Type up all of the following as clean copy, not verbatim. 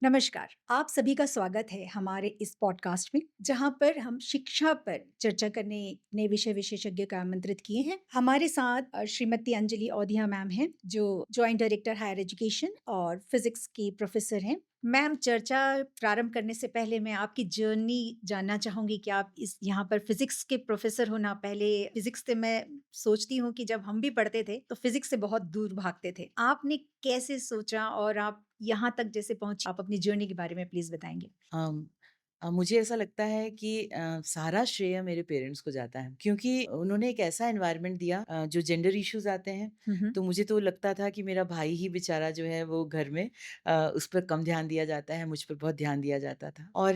नमस्कार, आप सभी का स्वागत है हमारे इस पॉडकास्ट में, जहां पर हम शिक्षा पर चर्चा करने नए विषय विशेषज्ञ को आमंत्रित किए हैं। हमारे साथ श्रीमती अंजलि औधिया मैम हैं, जो जॉइंट डायरेक्टर हायर एजुकेशन और फिजिक्स की प्रोफेसर हैं। मैम, चर्चा प्रारंभ करने से पहले मैं आपकी जर्नी जानना चाहूंगी कि आप इस यहाँ पर फिजिक्स के प्रोफेसर होना, पहले फिजिक्स से मैं सोचती हूँ कि जब हम भी पढ़ते थे तो फिजिक्स से बहुत दूर भागते थे। आपने कैसे सोचा और आप यहाँ तक जैसे पहुँची, आप अपनी जर्नी के बारे में प्लीज़ बताएँगे? अम, मुझे ऐसा लगता है कि सारा श्रेय मेरे पेरेंट्स को जाता है क्योंकि उन्होंने एक ऐसा एनवायरनमेंट दिया जो जेंडर इश्यूज आते हैं। हुँ, हुँ। तो मुझे तो लगता था कि मेरा भाई ही बेचारा जो है वो घर में उस पर कम ध्यान दिया जाता है, मुझ पर बहुत ध्यान दिया जाता था। और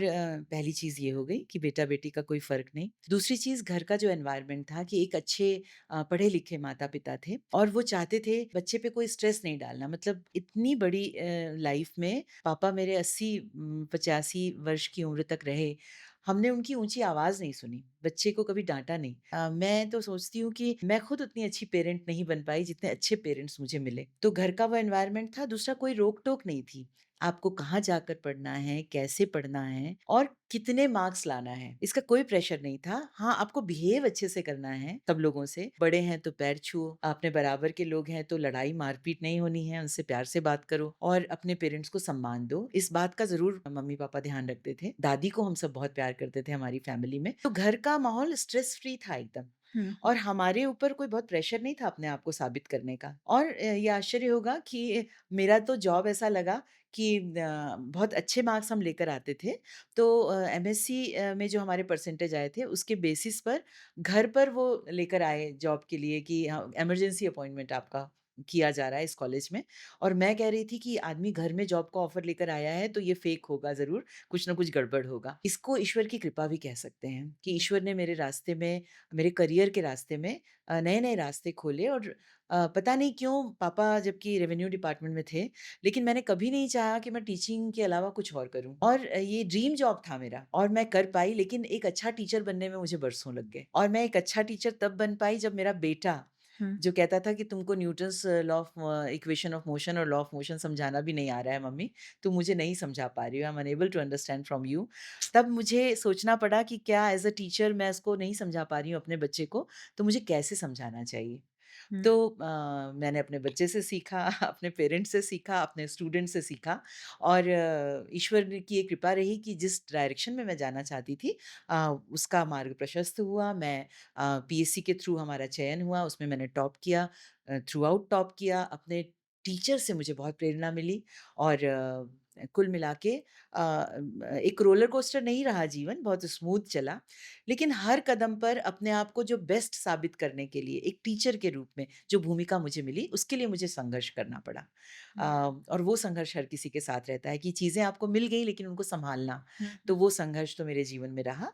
पहली चीज़ ये हो गई कि बेटा बेटी का कोई फ़र्क नहीं। दूसरी चीज़, घर का जो एनवायरनमेंट था कि एक अच्छे पढ़े लिखे माता पिता थे और वो चाहते थे बच्चे पे कोई स्ट्रेस नहीं डालना। मतलब इतनी बड़ी लाइफ में पापा मेरे 80-85 वर्ष की उम्र तक रहे। हमने उनकी ऊँची आवाज़ नहीं सुनी, बच्चे को कभी डाँटा नहीं। मैं तो सोचती हूँ कि मैं खुद उतनी अच्छी पेरेंट नहीं बन पाई जितने अच्छे पेरेंट्स मुझे मिले। तो घर का वो एनवायरनमेंट था, दूसरा कोई रोक-टोक नहीं थी। आपको कहाँ जाकर पढ़ना है, कैसे पढ़ना है और कितने मार्क्स लाना है, इसका कोई प्रेशर नहीं था। हाँ, आपको बिहेव अच्छे से करना है सब लोगों से। बड़े हैं तो पैर छुओ, अपने बराबर के लोग हैं तो लड़ाई मारपीट नहीं होनी है, उनसे प्यार से बात करो और अपने पेरेंट्स को सम्मान दो। इस बात का ज़रूर मम्मी-पापा ध्यान रखते थे। दादी को हम सब बहुत प्यार करते थे हमारी फैमिली में। तो घर का माहौल स्ट्रेस फ्री था एकदम। हुँ, और हुँ। हमारे ऊपर कोई बहुत प्रेशर नहीं था अपने आप को साबित करने का। और ये आश्चर्य होगा कि मेरा तो जॉब ऐसा लगा कि बहुत अच्छे मार्क्स हम लेकर आते थे। तो एमएससी में जो हमारे परसेंटेज आए थे उसके बेसिस पर घर पर वो लेकर आए जॉब के लिए कि इमरजेंसी अपॉइंटमेंट आपका किया जा रहा है इस कॉलेज में। और मैं कह रही थी कि आदमी घर में जॉब का ऑफर लेकर आया है तो ये फेक होगा ज़रूर, कुछ ना कुछ गड़बड़ होगा। इसको ईश्वर की कृपा भी कह सकते हैं कि ईश्वर ने मेरे रास्ते में, मेरे करियर के रास्ते में नए-नए रास्ते खोले। और पता नहीं क्यों पापा जबकि रेवेन्यू डिपार्टमेंट में थे, लेकिन मैंने कभी नहीं चाहा कि मैं टीचिंग के अलावा कुछ और करूँ। और ये ड्रीम जॉब था मेरा और मैं कर पाई, लेकिन एक अच्छा टीचर बनने में मुझे बरसों लग गए। और मैं एक अच्छा टीचर तब बन पाई जब मेरा बेटा, हुँ। जो कहता था कि तुमको Newton's law of equation of motion और लॉ ऑफ मोशन समझाना भी नहीं आ रहा है मम्मी, तुम मुझे नहीं समझा पा रही हो, I am unable to understand from you. तब मुझे सोचना पड़ा कि क्या एज़ अ टीचर मैं इसको नहीं समझा पा रही हूँ अपने बच्चे को, तो मुझे कैसे समझाना चाहिए? हुँ। तो मैंने अपने बच्चे से सीखा, अपने पेरेंट्स से सीखा, अपने स्टूडेंट से सीखा। और ईश्वर ने की ये कृपा रही कि जिस डायरेक्शन में मैं जाना चाहती थी उसका मार्ग प्रशस्त हुआ। मैं पीएससी के थ्रू हमारा चयन हुआ, उसमें मैंने टॉप किया, थ्रू आउट टॉप किया। अपने टीचर से मुझे बहुत प्रेरणा मिली। और कुल मिला के एक रोलर कोस्टर नहीं रहा जीवन, बहुत स्मूथ चला। लेकिन हर कदम पर अपने आप को जो बेस्ट साबित करने के लिए एक टीचर के रूप में जो भूमिका मुझे मिली, उसके लिए मुझे संघर्ष करना पड़ा। हुँ, और वो संघर्ष हर किसी के साथ रहता है कि चीज़ें आपको मिल गई लेकिन उनको सँभालना, हुँ, तो हुँ। वो संघर्ष तो मेरे जीवन में रहा।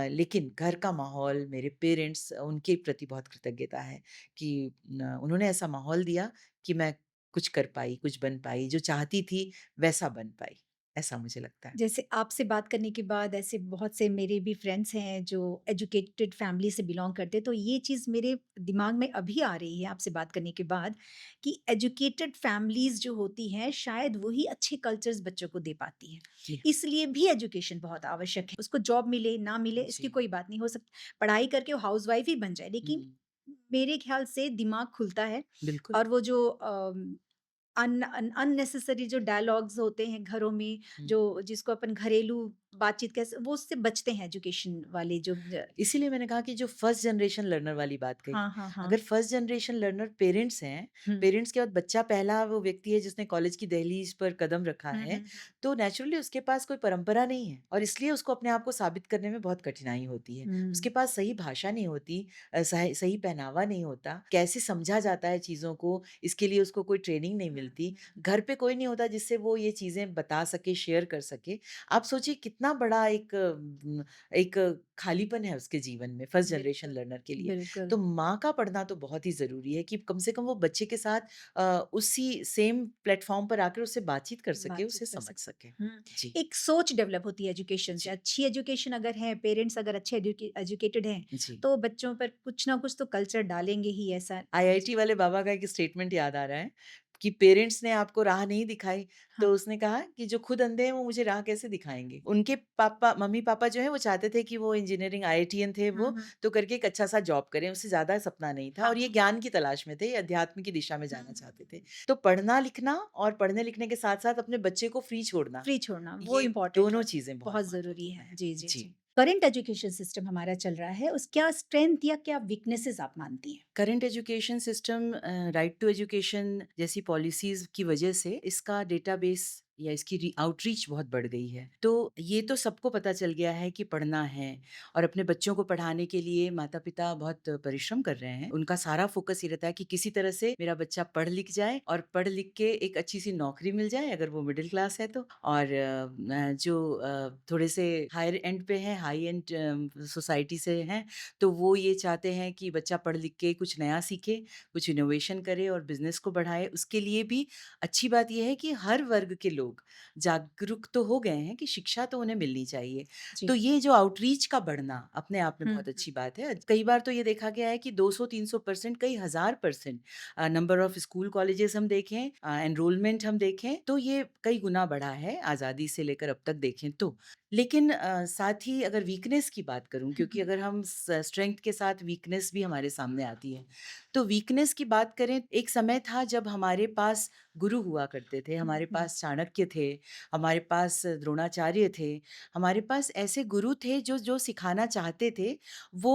लेकिन घर का माहौल, मेरे पेरेंट्स, उनके प्रति बहुत कृतज्ञता है कि न उन्होंने ऐसा माहौल दिया कि मैं कुछ कर पाई, कुछ बन पाई, जो चाहती थी वैसा बन पाई, ऐसा मुझे लगता है। जैसे आपसे बात करने के बाद ऐसे बहुत से मेरे भी फ्रेंड्स हैं जो एजुकेटेड फैमिली से बिलॉन्ग करते हैं, तो ये चीज़ मेरे दिमाग में अभी आ रही है आपसे बात करने के बाद कि एजुकेटेड फैमिलीज़ जो होती हैं, शायद वही अच्छे कल्चर्स बच्चों को दे पाती हैं। जी। इसलिए भी एजुकेशन बहुत आवश्यक है। उसको जॉब मिले, ना मिले, इसकी जी। कोई बात नहीं। हो सकता पढ़ाई करके वो हाउसवाइफ ही बन जाए, लेकिन हुँ, मेरे ख्याल से दिमाग खुलता है। बिल्कुल। और वो जो अननेसेसरी जो डायलॉग्स होते हैं घरों में, हुँ। जो जिसको अपन घरेलू बातचीत कह वो उससे बचते हैं एजुकेशन वाले जो इसीलिए मैंने कहा कि जो फर्स्ट जनरेशन लर्नर वाली बात कही। हाँ, हाँ, हाँ। अगर फर्स्ट जनरेशन लर्नर पेरेंट्स हैं, हुँ। पेरेंट्स के बाद बच्चा पहला वो व्यक्ति है जिसने कॉलेज की दहलीज पर कदम रखा हुँ, हुँ, है, हुँ। तो नेचुरली उसके पास कोई परंपरा नहीं है और इसलिए उसको अपने आप को साबित करने में बहुत कठिनाई होती है। उसके हुँ, पास सही भाषा नहीं होती, सही सही पहनावा नहीं होता, कैसे समझा जाता है चीज़ों को, इसके लिए उसको कोई ट्रेनिंग नहीं हुँ, मिलती। हुँ। घर पे कोई नहीं होता जिससे वो ये चीज़ें बता सके, शेयर कर सके। आप सोचिए कितना बड़ा एक खालीपन है उसके जीवन में फर्स्ट जनरेशन बिल्कुल, लर्नर के लिए। बिल्कुल। तो माँ का पढ़ना तो बहुत ही ज़रूरी है कि कम से कम वो बच्चे के साथ उसी सेम प्लेटफ़ॉर्म पर आकर उससे बातचीत कर सके, बातचीत उसे कर समझ सकते। सके। हुँ, जी, एक सोच डेवलप होती है एजुकेशन से। जी, अच्छी एजुकेशन अगर है, पेरेंट्स अगर अच्छे एजुकेटेड हैं, जी। तो बच्चों पर कुछ ना कुछ तो कल्चर डालेंगे ही, ऐसा आईआईटी मुझे वाले बाबा का एक स्टेटमेंट याद आ रहा है। कि पेरेंट्स ने आपको राह नहीं दिखाई, हाँ। तो उसने कहा कि जो खुद अंधे हैं वो मुझे राह कैसे दिखाएँगे? उनके पापा मम्मी-पापा जो हैं वो चाहते थे कि वो इंजीनियरिंग आईआईटीएन थे हुँ, वो, हुँ। तो करके एक अच्छा-सा जॉब करें, उससे ज़्यादा सपना नहीं था हाँ, और ये हाँ। ज्ञान की तलाश में थे, ये अध्यात्म की दिशा में हुँ, जाना हुँ, चाहते हुँ। थे। तो पढ़ना-लिखना और पढ़ने-लिखने के साथ-साथ अपने बच्चे को फ्री छोड़ना, फ्री छोड़ना वो ये इम्पोर्टेंट दोनों है, चीज़ें बहुत बहुत ज़रूरी महत्वपूर्ण है। हैं। जी, जी, जी। जी। करंट एजुकेशन सिस्टम हमारा चल रहा है, उस क्या स्ट्रेंथ या क्या वीकनेसेस आप मानती हैं? Current education system right to education जैसी पॉलिसीज़ की वजह से इसका डेटाबेस या इसकी आउटरीच बहुत बढ़ गई है। तो ये तो सबको पता चल गया है कि पढ़ना है और अपने बच्चों को पढ़ाने के लिए माता-पिता बहुत परिश्रम कर रहे हैं। उनका सारा फ़ोकस ये रहता है कि किसी तरह से मेरा बच्चा पढ़ लिख जाए और पढ़ लिख के एक अच्छी-सी नौकरी मिल जाए अगर वो मिडल क्लास है तो। और जो थोड़े से हायर एंड पे हैं, हाई एंड सोसाइटी से हैं, तो वो ये चाहते हैं कि बच्चा पढ़ लिख के कुछ नया सीखे, कुछ इनोवेशन करे और बिज़नेस को बढ़ाए। उसके लिए भी अच्छी बात ये है कि हर वर्ग के लोग जागरूक तो हो गए हैं कि शिक्षा तो उन्हें मिलनी चाहिए। जी। तो ये जो आउटरीच का बढ़ना अपने आप में हुँ, बहुत हुँ। अच्छी बात है। कई बार तो ये देखा गया है कि 200-300% कई हज़ार % नंबर ऑफ स्कूल कॉलेजेस हम देखें, एनरोलमेंट हम देखें, तो ये कई गुना बढ़ा है आज़ादी से लेकर अब तक देखें तो। लेकिन साथ ही अगर वीकनेस की बात करूँ हुँ, क्योंकि हुँ। अगर हम स्ट्रेंथ के साथ वीकनेस भी हमारे सामने आती है। तो वीकनेस की बात करें, एक समय था जब हमारे पास गुरु हुआ करते थे, हुँ, हमारे हुँ। पास चाणक्य थे, हमारे पास द्रोणाचार्य थे, हमारे पास ऐसे गुरु थे जो जो सिखाना चाहते थे वो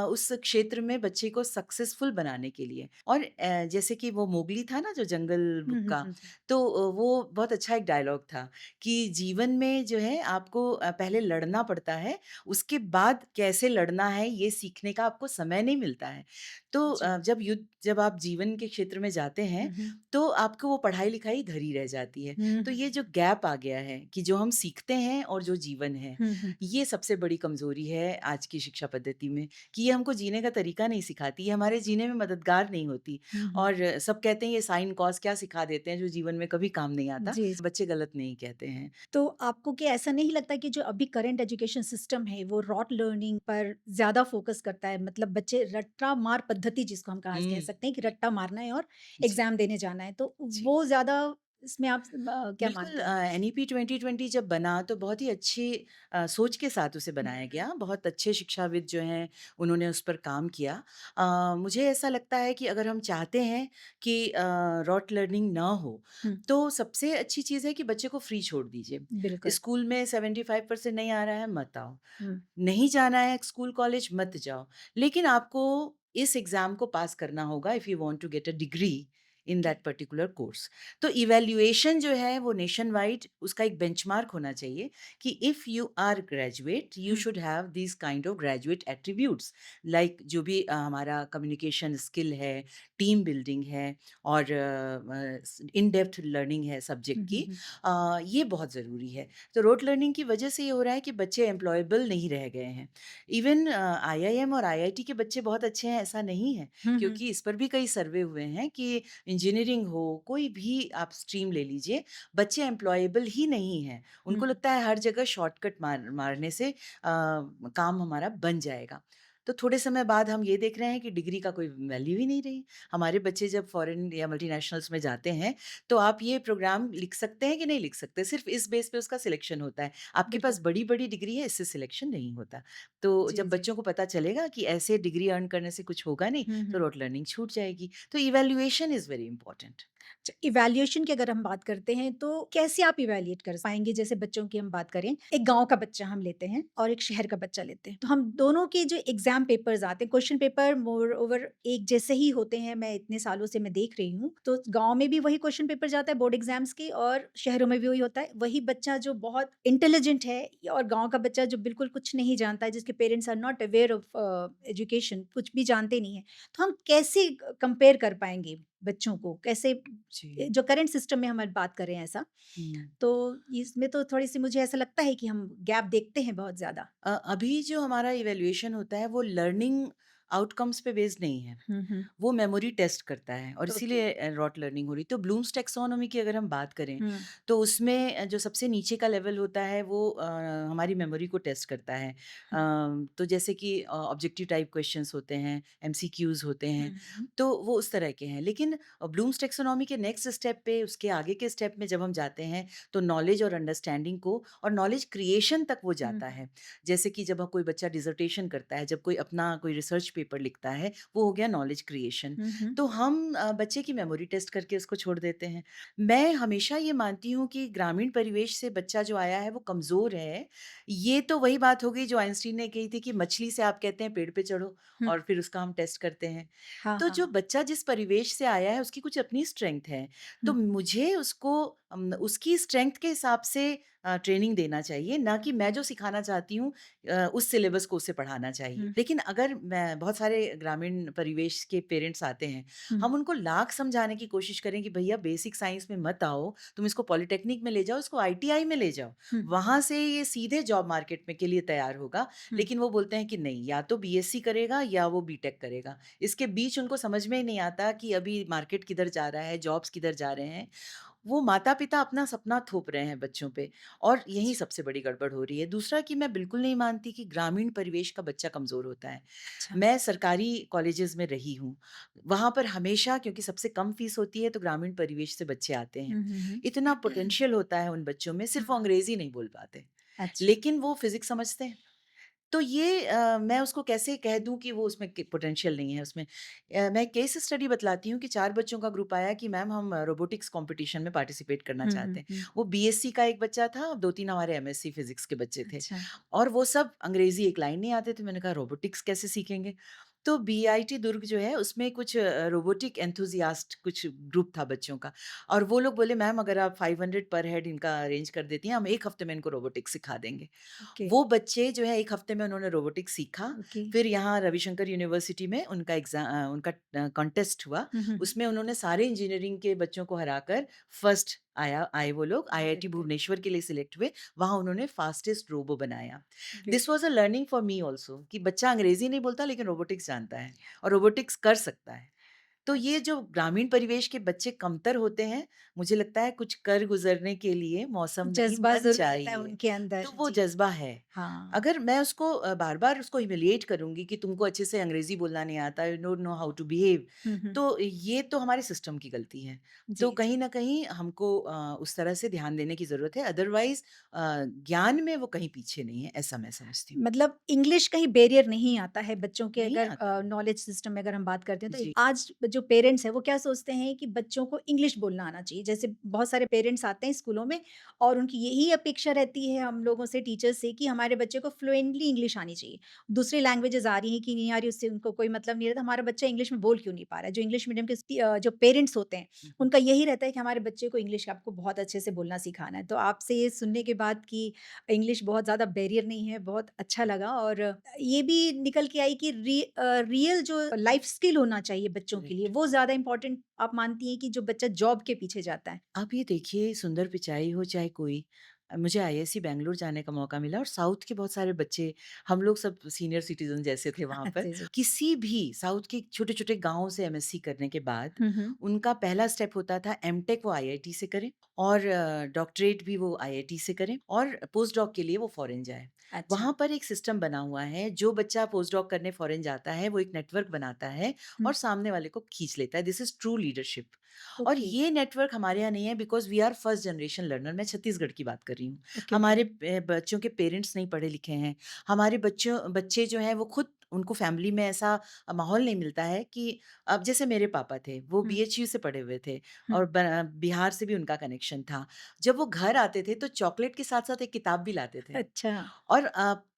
उस क्षेत्र में बच्चे को सक्सेसफुल बनाने के लिए। और जैसे कि वो मोगली था ना जो जंगल हुँ, बुक हुँ, का, हुँ, हुँ। तो वो बहुत अच्छा एक डायलॉग था कि जीवन में जो है आपको पहले लड़ना पड़ता है, उसके बाद कैसे लड़ना है ये सीखने का आपको समय नहीं मिलता है। तो जी। जब आप जीवन के क्षेत्र में जाते हैं, हुँ, हुँ। तो आपको वो पढ़ाई-लिखाई इधर ही रह जाती है। हुँ, तो हुँ। ये जो गैप आ गया है कि जो हम सीखते हैं और जो जीवन है, हुँ, हुँ। ये सबसे बड़ी कमज़ोरी है आज की शिक्षा पद्धति में कि ये हमको जीने का तरीका नहीं सिखाती, ये हमारे जीने में मददगार नहीं होती। हुँ, हुँ। और सब कहते हैं ये साइन कॉस क्या सिखा देते हैं जो जीवन में कभी काम नहीं आता। जी, जी। बच्चे गलत नहीं कहते हैं। तो आपको क्या ऐसा नहीं लगता कि जो अभी करंट एजुकेशन सिस्टम है, वो रॉट लर्निंग पर ज़्यादा फ़ोकस करता है? मतलब बच्चे रट्टा मार पद्धति जिसको हम कहा कह हुँ, सकते हैं कि जी, रट्टा मारना है और जी, एग्ज़ाम देने जाना है, तो जी। वो ज़्यादा इसमें आप क्या बिल्कुल मानते हैं? एनईपी 2020 जब बना तो बहुत ही अच्छी सोच के साथ उसे हुँ, बनाया हुँ। गया। बहुत अच्छे शिक्षाविद जो हैं उन्होंने उस पर काम किया। मुझे ऐसा लगता है कि अगर हम चाहते हैं कि रॉट लर्निंग ना हो, हुँ, तो सबसे अच्छी चीज़ है कि बच्चे को फ्री छोड़ दीजिए। बिल्कुल। स्कूल में 75% नहीं आ रहा है, मत आओ। हुँ, नहीं जाना है स्कूल कॉलेज, मत जाओ। लेकिन आपको इस एग्ज़ाम को पास करना होगा if you want to get a degree in okay. That particular course. तो इवैल्यूएशन जो है वो नेशन वाइड उसका एक बेंचमार्क होना चाहिए कि if you are graduate you hmm, should have this kind of graduate attributes, like जो भी हमारा कम्युनिकेशन स्किल है, टीम बिल्डिंग है और इन डेप्थ लर्निंग है हुँ, सब्जेक्ट हुँ, की। हुँ, ये बहुत ज़रूरी है। तो रोट लर्निंग की वजह से ये हो रहा है कि बच्चे एम्प्लॉयबल नहीं रह गए हैं। इवन आईआईएम और आईआईटी के बच्चे बहुत अच्छे हैं ऐसा नहीं है, हुँ, हुँ, क्योंकि इस पर भी कई सर्वे हुए हैं कि इंजीनियरिंग हो, कोई भी आप स्ट्रीम ले लीजिए, बच्चे एम्प्लॉयबल ही नहीं हैं। हुँ, उनको लगता है हर जगह शॉर्टकट मारने से काम हमारा बन जाएगा। तो थोड़े समय बाद हम ये देख रहे हैं कि डिग्री का कोई वैल्यू ही नहीं रही। हमारे बच्चे जब फॉरेन या मल्टीनेशनल्स में जाते हैं, तो आप ये प्रोग्राम लिख सकते हैं कि नहीं लिख सकते, सिर्फ़ इस बेस पे उसका सिलेक्शन होता है। आपके बिल्कुल। पास बड़ी-बड़ी डिग्री है, इससे सिलेक्शन नहीं होता। तो जी, जब जी। बच्चों को पता चलेगा कि ऐसे डिग्री अर्न करने से कुछ होगा नहीं, हुँ, तो हुँ। रोट लर्निंग छूट जाएगी। तो इवैल्यूएशन इज़ वेरी इम्पोर्टेंट। अच्छा, इवैल्यूएशन की अगर हम बात करते हैं तो कैसे आप इवैल्यूएट कर पाएँगे? जैसे बच्चों की हम बात करें, एक गाँव का बच्चा हम लेते हैं और एक शहर का बच्चा लेते हैं। तो हम दोनों के जो एग्ज़ाम पेपर्स आते हैं, क्वेश्चन पेपर मोर ओवर एक जैसे ही होते हैं, मैं इतने सालों से मैं देख रही हूँ। तो गाँव में भी वही क्वेश्चन पेपर जाता है बोर्ड एग्ज़ाम्स के और शहरों में भी वही होता है। वही बच्चा जो बहुत इंटेलिजेंट है और गाँव का बच्चा जो बिल्कुल कुछ नहीं जानता है, जिसके parents are not aware of education, कुछ भी जानते नहीं हैं। तो हम कैसे कंपेयर कर पाएँगे बच्चों को? कैसे जी। जो करंट सिस्टम में हम बात कर रहे हैं ऐसा, हुँ। तो इसमें तो थोड़ी-सी मुझे ऐसा लगता है कि हम गैप देखते हैं बहुत ज़्यादा। अभी जो हमारा इवैल्यूएशन होता है वो लर्निंग आउटकम्स पे बेस्ड नहीं है। हुँ, हुँ। वो मेमोरी टेस्ट करता है और ओके। इसीलिए रॉट लर्निंग हो रही। तो ब्लूम्स टैक्सोनॉमी की अगर हम बात करें, हुँ, तो उसमें जो सबसे नीचे का लेवल होता है वो हमारी मेमोरी को टेस्ट करता है। हुँ, तो जैसे कि ऑब्जेक्टिव टाइप क्वेश्चंस होते हैं, एमसीक्यूज़ होते हुँ, हैं, हुँ, तो वो उस तरह के हैं। लेकिन ब्लूम्स टैक्सोनॉमी के नेक्स्ट स्टेप पे, उसके आगे के स्टेप में जब हम जाते हैं, तो नॉलेज और अंडरस्टैंडिंग को और नॉलेज क्रिएशन तक वो हुँ, जाता है। जैसे कि जब कोई बच्चा डिसर्टेशन करता है, जब कोई अपना कोई रिसर्च पेपर लिखता है, वो हो गया नॉलेज क्रिएशन। हुँ, हुँ, तो हम बच्चे की मेमोरी टेस्ट करके उसको छोड़ देते हैं। मैं हमेशा ये मानती हूँ कि ग्रामीण परिवेश से बच्चा जो आया है वो कमज़ोर है। ये तो वही बात हो गई जो आइंस्टीन ने कही थी कि मछली से आप कहते हैं पेड़ पे चढ़ो हुँ। और फिर उसका हम टेस्ट करते हैं। हाँ, तो हाँ, जो हाँ। बच्चा जिस परिवेश से आया है उसकी कुछ अपनी स्ट्रेंथ है। तो हुँ, मुझे उसको उसकी स्ट्रेंथ के हिसाब से ट्रेनिंग देना चाहिए, ना कि मैं जो सिखाना चाहती हूँ उस सिलेबस को उसे पढ़ाना चाहिए। हुँ, लेकिन अगर मैं बहुत सारे ग्रामीण परिवेश के पेरेंट्स आते हैं, हुँ, हम उनको लाख समझाने की कोशिश करें कि भैया बेसिक साइंस में मत आओ, तुम इसको पॉलिटेक्निक में ले जाओ, इसको आईटीआई में ले जाओ। हुँ, वहाँ से ये सीधे जॉब मार्केट में के लिए तैयार होगा। हुँ। लेकिन वो बोलते हैं कि नहीं, या तो बीएससी करेगा या वो बीटेक करेगा। इसके बीच उनको समझ में ही नहीं आता कि अभी मार्केट किधर जा रहा है, जॉब्स किधर जा रहे हैं। वो माता-पिता अपना सपना थोप रहे हैं बच्चों पे और यही अच्छा, सबसे बड़ी गड़बड़ हो रही है। दूसरा कि मैं बिल्कुल नहीं मानती कि ग्रामीण परिवेश का बच्चा कमज़ोर होता है। अच्छा। मैं सरकारी कॉलेजेस में रही हूँ। वहाँ पर हमेशा क्योंकि सबसे कम फीस होती है तो ग्रामीण परिवेश से बच्चे आते हैं। हुँ, हुँ, हुँ। इतना पोटेंशियल होता है उन बच्चों में, हुँ, सिर्फ़ वो अंग्रेज़ी नहीं बोल पाते। अच्छा। लेकिन वो फ़िज़िक्स समझते हैं। तो ये मैं उसको कैसे कह दूँ कि वो उसमें कि पोटेंशियल नहीं है उसमें। मैं केस स्टडी बतलाती हूँ कि 4 बच्चों का ग्रुप आया कि मैम हम रोबोटिक्स कॉम्पिटिशन में पार्टिसिपेट करना हुँ, चाहते हुँ, हैं। हुँ। वो बीएससी का एक बच्चा था, 2-3 हमारे एमएससी फिज़िक्स के बच्चे थे अच्छा। और वो सब अंग्रेज़ी एक लाइन नहीं आते थे। मैंने कहा रोबोटिक्स कैसे सीखेंगे? तो बीआईटी दुर्ग जो है उसमें कुछ रोबोटिक एंथुसियास्ट कुछ ग्रुप था बच्चों का और वो लोग बोले मैम अगर आप 500 पर हेड इनका अरेंज कर देती हैं, हम 1 हफ्ते में इनको रोबोटिक्स सिखा देंगे। ओके, वो बच्चे जो है 1 हफ्ते में उन्होंने रोबोटिक्स सीखा। ओके। फिर यहाँ रविशंकर यूनिवर्सिटी में उनका कॉन्टेस्ट हुआ। हुँ, हुँ, हुँ। उसमें उन्होंने सारे इंजीनियरिंग के बच्चों को हराकर फर्स्ट आए वो लोग वेरी आईआईटी गुड, भुवनेश्वर के लिए सिलेक्ट हुए। वहाँ उन्होंने फास्टेस्ट रोबो बनाया। Great. This was a learning for me also कि बच्चा अंग्रेज़ी नहीं बोलता लेकिन रोबोटिक्स जानता है और रोबोटिक्स कर सकता है। तो ये अच्छा। जो ग्रामीण परिवेश के बच्चे कमतर होते हैं, मुझे लगता है कुछ कर गुज़रने के लिए मौसम नहीं, जज़्बा मन ज़रूर रहता है चाहिए। उनके अंदर। तो वो जी। जज़्बा है। हाँ। अगर मैं उसको बार-बार उसको ह्यूमिलिएट करूँगी कि तुमको अच्छे से अंग्रेज़ी बोलना नहीं आता, you don't know how to behave, हुँ, हुँ। तो ये तो हमारे सिस्टम की गलती है। जी, तो जी। कहीं न कहीं हमको उस तरह से ध्यान देने की ज़रूरत है, अदरवाइज़ ज्ञान में वो कहीं पीछे नहीं है, ऐसा मैं समझती हूँ। मतलब इंग्लिश कहीं बैरियर नहीं आता है बच्चों के नहीं अगर आता। नॉलेज सिस्टम में अगर हम बात करते हैं तो जी। आज जो पेरेंट्स हैं वो क्या सोचते हैं कि बच्चों को इंग्लिश बोलना आना चाहिए जैसे बहुत सारे पेरेंट्स आते हैं स्कूलों में और उनकी यही अपेक्षा रहती है हम लोगों से टीचर्स से कि हमारे बच्चे को फ्लुएंटली इंग्लिश आनी चाहिए दूसरी लैंग्वेजेस आ रही हैं कि नहीं आ रही उससे उनको कोई मतलब नहीं रहता हमारा बच्चा इंग्लिश में बोल क्यों नहीं पा रहा है जो इंग्लिश मीडियम के जो पेरेंट्स होते हैं हुँ, हुँ। उनका यही रहता है कि हमारे बच्चे को इंग्लिश आपको बहुत अच्छे से बोलना सिखाना है तो आपसे ये सुनने के बाद कि इंग्लिश बहुत ज़्यादा बैरियर नहीं है, बहुत अच्छा लगा और ये भी निकल के आई कि रियल जो लाइफ स्किल होना चाहिए बच्चों के लिए, करेक्ट। वो ज़्यादा इम्पोर्टेंट आप मानती हैं कि जो बच्चा जॉब के पीछे जाता है? आप ये देखिए सुंदर पिचाई हो चाहे कोई मुझे आईआईएससी बैंगलोर जाने का मौका मिला और साउथ के बहुत सारे बच्चे हम लोग सब सीनियर सिटीजन जैसे थे वहाँ पर जी, जी। किसी भी साउथ के छोटे-छोटे गाँव से एमएससी करने के बाद हुँ, हुँ। उनका पहला स्टेप होता था एमटेक वो आईआईटी से करें और डॉक्टरेट भी वो आईआईटी से करें और पोस्ट डॉक के लिए वो फॉरेन जाएँ। अच्छा। वहाँ पर एक सिस्टम बना हुआ है जो बच्चा पोस्ट डॉक करने फॉरेन जाता है वो एक नेटवर्क बनाता है हुँ, और सामने वाले को खींच लेता है। This is true leadership. और ओके, ये नेटवर्क हमारे यहाँ नहीं है because we are first generation learner. मैं छत्तीसगढ़ की बात कर रही हूँ। Okay, okay. हमारे बच्चों के पेरेंट्स नहीं पढ़े लिखे हैं। हमारे बच्चे जो हैं वो खुद उनको फैमिली में ऐसा माहौल नहीं मिलता है कि अब जैसे मेरे पापा थे, वो हुँ, बीएचयू से पढ़े हुए थे हुँ। और बिहार से भी उनका कनेक्शन था। जब वो घर आते थे तो चॉकलेट के साथ-साथ एक किताब भी लाते थे। अच्छा। और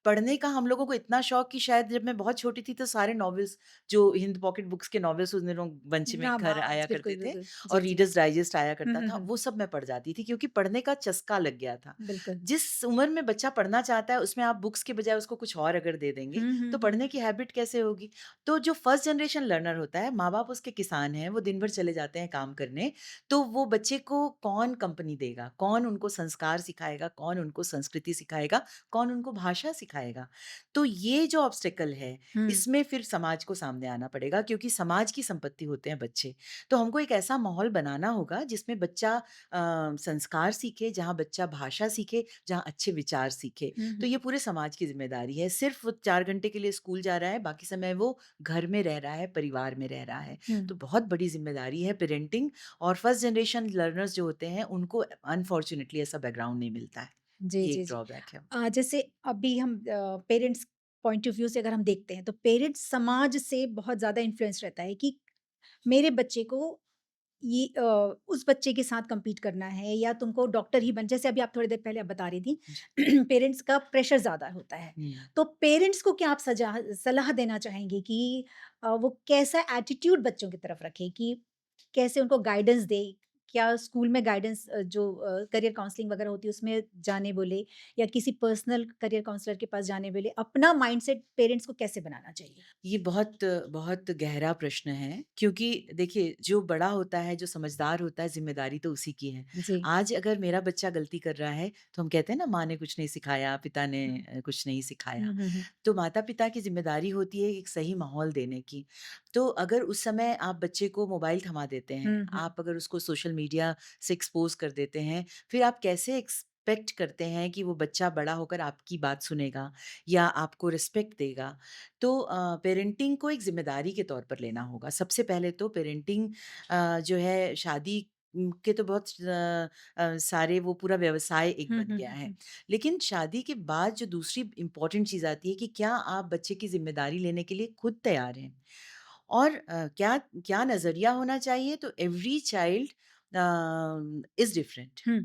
पढ़ने का हम लोगों को इतना शौक कि शायद जब मैं बहुत छोटी थी तो सारे नॉवेल्स जो हिंद पॉकेट बुक्स के नॉवेल्स उन दिनों बंच में घर आया रामायण करते बिल्कुल, थे बिल्कुल। और जी, जी। रीडर्स डाइजेस्ट आया हुँ, करता हुँ, था, हुँ। वो सब मैं पढ़ जाती थी क्योंकि पढ़ने का चस्का लग गया था। बिल्कुल। जिस उम्र में बच्चा पढ़ना चाहता है उसमें आप बुक्स के बजाय उसको कुछ और अगर दे देंगे, हुँ, हुँ, तो हुँ, पढ़ने हुँ। की हैबिट कैसे होगी? तो जो फर्स्ट जनरेशन लर्नर होता है, माँ-बाप उसके किसान हैं, वो दिन भर चले जाते हैं काम करने, तो वो बच्चे को कौन कंपनी देगा? कौन उनको संस्कार सिखाएगा? कौन उनको संस्कृति सिखाएगा? कौन उनको भाषा सिखाएगा? तो ये जो ऑब्स्टेकल है, हुँ, इसमें फिर समाज को सामने आना पड़ेगा क्योंकि समाज की संपत्ति होते हैं बच्चे। तो हमको एक ऐसा माहौल बनाना होगा जिसमें बच्चा संस्कार सीखे, जहाँ बच्चा भाषा सीखे, जहाँ अच्छे विचार सीखे। हुँ, तो हुँ, ये पूरे समाज की ज़िम्मेदारी है। सिर्फ़ वो 4 घंटे के लिए स्कूल जा रहा है, बाकी समय वो घर में रह रहा है, परिवार में रह रहा है। हुँ। तो बहुत बड़ी ज़िम्मेदारी है पेरेंटिंग और फर्स्ट जनरेशन लर्नर्स जो होते हैं, उनको अनफॉर्च्यूनेटली ऐसा बैकग्राउंड नहीं मिलता है। जी, ये जी, एक जी। ड्रॉबैक है। जैसे अभी हम पेरेंट्स पॉइंट ऑफ व्यू से अगर हम देखते हैं, तो पेरेंट्स समाज से बहुत ज़्यादा इन्फ्लुएंस रहता है कि मेरे बच्चे को ये उस बच्चे के साथ कम्पीट करना है या तुमको डॉक्टर ही बन जैसे अभी आप थोड़ी देर पहले आप बता रही थी जी। पेरेंट्स का प्रेशर ज़्यादा होता है। हुँ। तो पेरेंट्स को क्या आप सलाह देना चाहेंगी कि वो कैसा एटीट्यूड बच्चों की तरफ रखें कि कैसे उनको गाइडेंस दें? क्या स्कूल में गाइडेंस जो करियर काउंसलिंग वगैरह होती है उसमें जाने बोले या किसी पर्सनल करियर काउंसलर के पास जाने बोले? अपना माइंडसेट पेरेंट्स को कैसे बनाना चाहिए? ये बहुत बहुत गहरा प्रश्न है क्योंकि देखिए जो बड़ा होता है, जो समझदार होता है, ज़िम्मेदारी तो उसी की है। जी। आज अगर मेरा बच्चा गलती कर रहा है, तो हम कहते हैं ना माँ ने कुछ नहीं सिखाया, पिता ने हुँ। कुछ नहीं हुँ, सिखाया। हुँ, हुँ। तो माता-पिता की ज़िम्मेदारी होती है एक सही माहौल देने की। तो अगर उस समय आप बच्चे को मोबाइल थमा देते हैं, हुँ, हुँ। आप अगर उसको सोशल मीडिया से एक्सपोज़ कर देते हैं, फिर आप कैसे एक्सपेक्ट करते हैं कि वो बच्चा बड़ा होकर आपकी बात सुनेगा या आपको रिस्पेक्ट देगा? तो पेरेंटिंग को एक ज़िम्मेदारी के तौर पर लेना होगा। सबसे पहले तो पेरेंटिंग जो है शादी के तो बहुत सारे वो पूरा व्यवसाय एक हुँ, बन हुँ, गया हुँ, है। हुँ। लेकिन शादी के बाद जो दूसरी इम्पोर्टेंट चीज़ आती है कि क्या आप बच्चे की ज़िम्मेदारी लेने के लिए खुद तैयार हैं? और क्या क्या नज़रिया होना चाहिए तो एवरी चाइल्ड इज़ डिफरेंट। हुँ,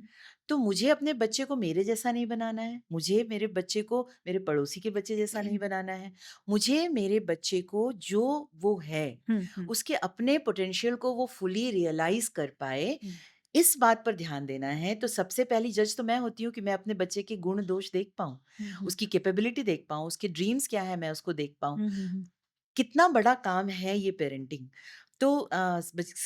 तो मुझे अपने बच्चे को मेरे जैसा नहीं बनाना है, मुझे मेरे बच्चे को मेरे पड़ोसी के बच्चे जैसा नहीं बनाना है। मुझे मेरे बच्चे को जो वो है, हुँ, हुँ, उसके अपने पोटेंशियल को वो फुली रियलाइज़ कर पाए, हुँ, इस बात पर ध्यान देना है। तो सबसे पहली जज तो मैं होती हूँ कि मैं अपने बच्चे के गुण दोष देख पाऊँ, हुँ, हुँ, उसकी कैपेबिलिटी देख पाऊँ, उसके ड्रीम्स क्या है मैं उसको देख पाऊँ। हुँ, हुँ, हुँ, कितना बड़ा काम है ये पेरेंटिंग। तो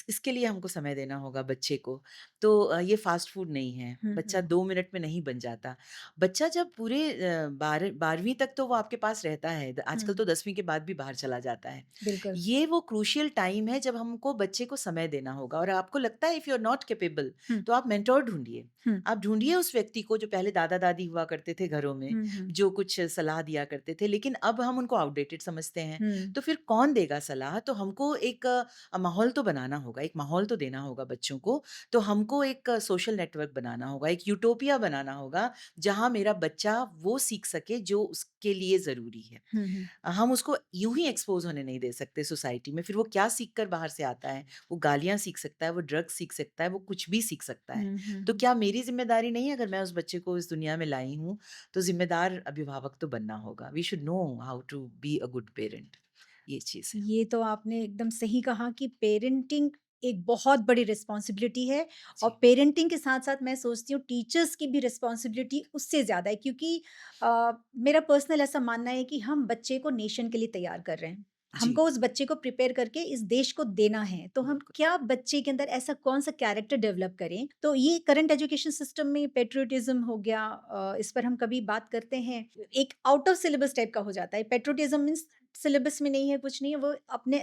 इसके लिए हमको समय देना होगा बच्चे को। तो ये फ़ास्ट फ़ूड नहीं है, हुँ, बच्चा हुँ। 2 मिनट में नहीं बन जाता। बच्चा जब पूरे 12वीं तक तो वो आपके पास रहता है, हुँ, आजकल तो 10वीं के बाद भी बाहर चला जाता है। बिल्कुल। ये वो क्रूशियल टाइम है जब हमको बच्चे को समय देना होगा और आपको लगता है if you are not capable हुँ, तो आप मेंटर ढूँढिए। हुँ, आप ढूँढिए उस व्यक्ति को जो पहले दादा-दादी हुआ करते थे घरों में, हुँ, हुँ, जो कुछ सलाह दिया करते थे, लेकिन अब हम उनको आउटडेटेड समझते हैं। हुँ, तो फिर कौन देगा सलाह? तो हमको एक माहौल तो बनाना होगा, एक माहौल तो देना होगा बच्चों को। तो हमको एक सोशल नेटवर्क बनाना होगा, एक यूटोपिया बनाना होगा, जहाँ मेरा बच्चा वो सीख सके जो उसके लिए ज़रूरी है। हुँ, हुँ, हम उसको यूँ ही एक्सपोज़ होने नहीं दे सकते सोसाइटी में, फिर वो क्या सीख कर बाहर से आता है? वो गालियाँ सीख सकता है, वो ड्रग्स सीख सकता है, वो कुछ भी सीख सकता है। हुँ, हुँ, तो हुँ। क्या मेरी ज़िम्मेदारी नहीं है अगर मैं उस बच्चे को इस दुनिया में लाई हूँ, तो ज़िम्मेदार अभिभावक तो बनना होगा। We should know how to be a good parent. ये चीज़ है। ये तो आपने एकदम सही कहा कि पेरेंटिंग एक बहुत बड़ी रिस्पॉन्सिबिलिटी है और जी। पेरेंटिंग के साथ-साथ मैं सोचती हूँ टीचर्स की भी रिस्पॉन्सिबिलिटी उससे ज़्यादा है क्योंकि मेरा पर्सनल ऐसा मानना है कि हम बच्चे को नेशन के लिए तैयार कर रहे हैं। जी, हमको उस बच्चे को प्रिपेयर करके इस देश को देना है, तो हम बिल्कुल। क्या बच्चे के अंदर ऐसा कौन-सा कैरेक्टर डेवलप करें? तो ये करंट एजुकेशन सिस्टम में पैट्रियोटिज़्म हो गया इस पर हम कभी बात करते हैं। एक आउट ऑफ सिलेबस टाइप का हो जाता है। पैट्रियोटिज़्म मीन्स सिलेबस में नहीं है, कुछ नहीं है, वो अपने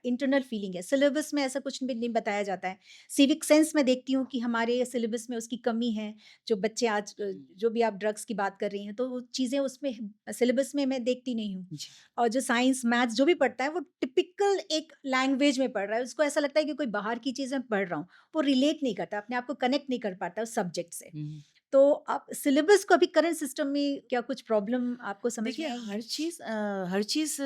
इंटरनल फीलिंग है। सिलेबस में ऐसा कुछ भी नहीं बताया जाता है। सिविक सेंस मैं देखती हूँ कि हमारे सिलेबस में उसकी कमी है। जो बच्चे आज हुँ, जो भी आप ड्रग्स की बात कर रही हैं, तो वो चीज़ें उसमें सिलेबस में मैं देखती नहीं हूँ। जी। और जो साइंस, मैथ्स जो भी पढ़ता है, वो टिपिकल एक लैंग्वेज में पढ़ रहा है। उसको ऐसा लगता है कि कोई बाहर की चीज़ मैं पढ़ रहा हूँ। वो रिलेट नहीं करता, अपने आप को कनेक्ट नहीं कर पाता उस सब्जेक्ट से। हुँ। तो आप सिलेबस को अभी करंट सिस्टम में क्या कुछ प्रॉब्लम आपको समझ देखिए, में आई है? हर चीज़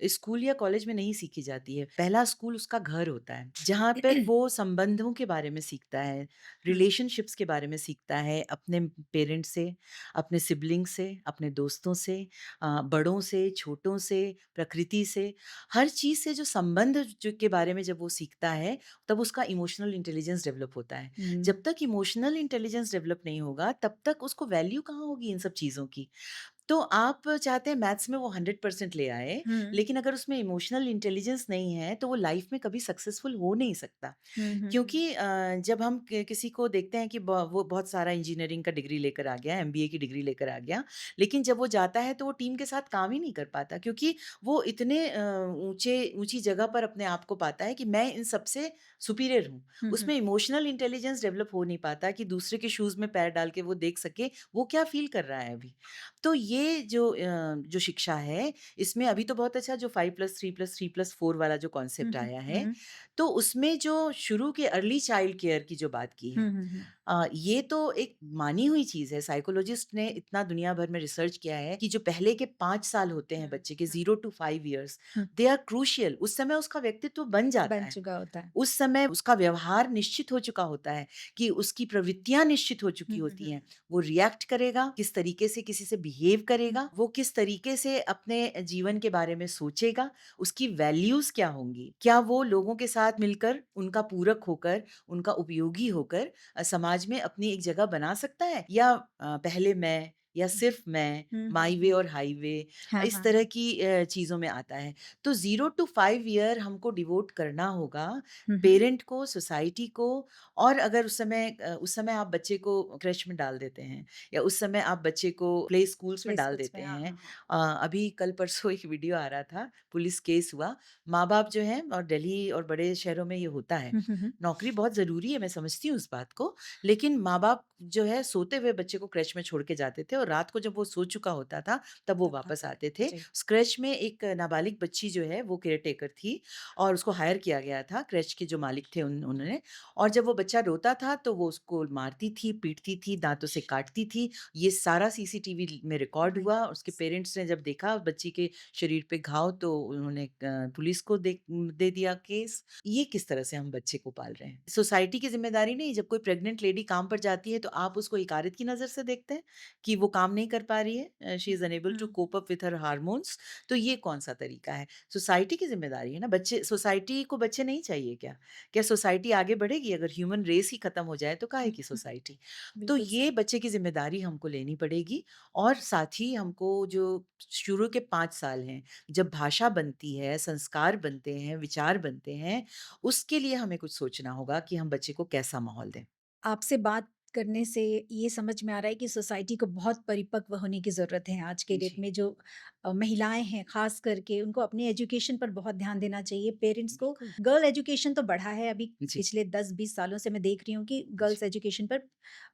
स्कूल या कॉलेज में नहीं सीखी जाती है। पहला स्कूल उसका घर होता है, जहाँ पर वो संबंधों के बारे में सीखता है, हुँ, रिलेशनशिप्स के बारे में सीखता है, अपने पेरेंट्स से, अपने सिबलिंग से, अपने दोस्तों से, बड़ों से, छोटों से, प्रकृति से, हर चीज़ से जो संबंध जो के बारे में जब वो सीखता है, तब उसका इमोशनल इंटेलिजेंस डेवलप होता है। हुँ, जब तक इमोशनल इंटेलिजेंस डेवलप नहीं होगा, तब तक उसको वैल्यू कहाँ होगी इन सब चीज़ों की। तो आप चाहते हैं मैथ्स में वो 100% ले आए, हुँ। लेकिन अगर उसमें इमोशनल इंटेलिजेंस नहीं है, तो वो लाइफ में कभी सक्सेसफुल हो नहीं सकता। हुँ, हुँ, हुँ। क्योंकि जब हम किसी को देखते हैं कि वो बहुत सारा इंजीनियरिंग का डिग्री लेकर आ गया, एमबीए की डिग्री लेकर आ गया, लेकिन जब वो जाता है तो वो टीम के साथ काम ही नहीं कर पाता, क्योंकि वो इतने ऊंचे ऊंची जगह पर अपने आप को पाता है कि मैं इन सबसे सुपीरियर हूँ। हुँ, हुँ। उसमें इमोशनल इंटेलिजेंस डेवलप हो नहीं पाता कि दूसरे के शूज में पैर डाल के वो देख सके वो क्या फील कर रहा है अभी। तो ये जो शिक्षा है, इसमें अभी तो बहुत अच्छा जो 5+3+3+4 वाला जो हुँ, कॉन्सेप्ट हुँ, आया है, हुँ। तो उसमें जो शुरू के अर्ली चाइल्ड केयर की जो बात की है, हुँ, हुँ, हुँ। ये तो एक मानी हुई चीज़ है। साइकोलॉजिस्ट ने इतना दुनिया भर में रिसर्च किया है कि जो पहले के 5 साल होते हैं हुँ, बच्चे के हुँ, 0 टू 5 इयर्स, हुँ। They are crucial. उस समय उसका व्यक्तित्व बन जाता बन है। चुका होता है। उस समय उसका व्यवहार निश्चित हो चुका होता है कि उसकी प्रवृत्तियाँ निश्चित हो चुकी हुँ, हुँ, होती हुँ, हैं। वो रिएक्ट करेगा, किस तरीके से किसी से बिहेव हुँ। करेगा, वो किस तरीके से अपने जीवन के बारे में सोचेगा, उसकी वैल्यूज़ क्या होंगी? क्या वो लोगों के साथ मिलकर, उनका पूरक होकर, उनका उपयोगी होकर समाज में अपनी एक जगह बना सकता है? या पहले मैं या हुँ, सिर्फ मैं, हुँ, हुँ, माई वे हुँ। और हाईवे, हाँ, इस हाँ, तरह हाँ। की चीज़ों में आता है। तो 0 टू 5 ईयर हमको डिवोट करना होगा हुँ, हुँ। पेरेंट को, सोसाइटी को। और अगर उस समय आप बच्चे को क्रेच में डाल देते हैं या उस समय आप बच्चे को प्ले स्कूल्स में प्ले डाल स्कूल्स देते में, हाँ, हैं। हाँ, हाँ। अभी कल परसों एक वीडियो आ रहा था, पुलिस केस हुआ। माँ-बाप जो हैं, और दिल्ली और बड़े शहरों में ये होता है। हुँ, हुँ, हुँ। नौकरी बहुत ज़रूरी है, मैं समझती हूँ उस बात को, लेकिन माँ-बाप जो है सोते हुए बच्चे को क्रेच में छोड़ के जाते थे और रात को जब वो सो चुका होता था, तब वो तब वापस आते आते थे। थे। जी। उस क्रेच में एक नाबालिग बच्ची जो है वो केयरटेकर थी और उसको हायर किया गया था, क्रेच के जो मालिक थे उन्होंने। और जब वो बच्चा रोता था तो वो उसको मारती थी, पीटती थी, दाँतों से काटती थी। ये सारा सीसीटीवी में ओह रिकॉर्ड माय हुआ। उसके गॉडनेस! पेरेंट्स ने जब देखा बच्ची के शरीर पे घाव, तो उन्होंने पुलिस को दे दिया केस। ये किस तरह से हम बच्चे को पाल रहे हैं? सोसाइटी की ज़िम्मेदारी नहीं। जब कोई प्रेग्नेंट लेडी काम पर जाती है तो आप उसको इकारित की नज़र से देखते हैं कि वो काम नहीं कर पा रही है, she hmm, is unable to hmm, cope up with her hormones. तो ये कौन-सा तरीका है? सोसाइटी की ज़िम्मेदारी है ना। बच्चे, सोसाइटी को बच्चे नहीं चाहिए क्या? क्या सोसाइटी आगे बढ़ेगी? अगर ह्यूमन रेस ही खत्म हो जाए तो काहे हुँ, की हुँ। सोसाइटी? तो बिल्कुल ये सही। बच्चे की ज़िम्मेदारी हमको लेनी पड़ेगी। और साथ ही हमको जो शुरू के 5 साल हैं, जब भाषा बनती है, संस्कार बनते हैं, विचार बनते हैं, उसके लिए हमें कुछ सोचना होगा कि हम बच्चे को कैसा माहौल दें। आपसे बात करने से ये समझ में आ रहा है कि सोसाइटी को बहुत परिपक्व होने की ज़रूरत है आज के डेट जी, में जो महिलाएं हैं ख़ास करके उनको अपने एजुकेशन पर बहुत ध्यान देना चाहिए पेरेंट्स को बिल्कुल। गर्ल एजुकेशन तो बढ़ा है अभी जी, पिछले 10-20 सालों से मैं देख रही हूँ कि जी। गर्ल्स एजुकेशन पर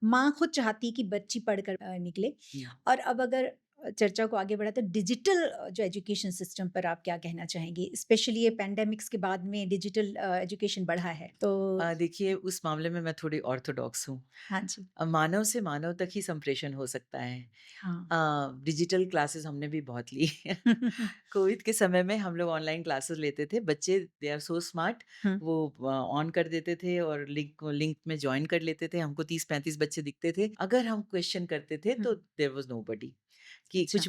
माँ खुद चाहती है कि बच्ची पढ़कर निकले हुँ। और अब अगर चर्चा को आगे बढ़ा तो डिजिटल जो एजुकेशन सिस्टम पर आप क्या कहना चाहेंगी स्पेशली ये पैंडेमिक्स के बाद में डिजिटल एजुकेशन बढ़ा है तो देखिए, उस मामले में मैं थोड़ी ऑर्थोडॉक्स हूँ। हाँ जी मानव से मानव तक ही संप्रेषण हो सकता है। हाँ डिजिटल क्लासेस हमने भी बहुत ली। कोविड के समय में हम लोग ऑनलाइन क्लासेस लेते थे। बच्चे दे आर सो स्मार्ट, हुँ, वो ऑन कर देते थे और लिंक लिंक में जॉइन कर लेते थे। हमको 30-35 बच्चे दिखते थे। अगर हम क्वेश्चन करते थे हुँ, तो देयर वाज़ नोबडी। कि अच्छा।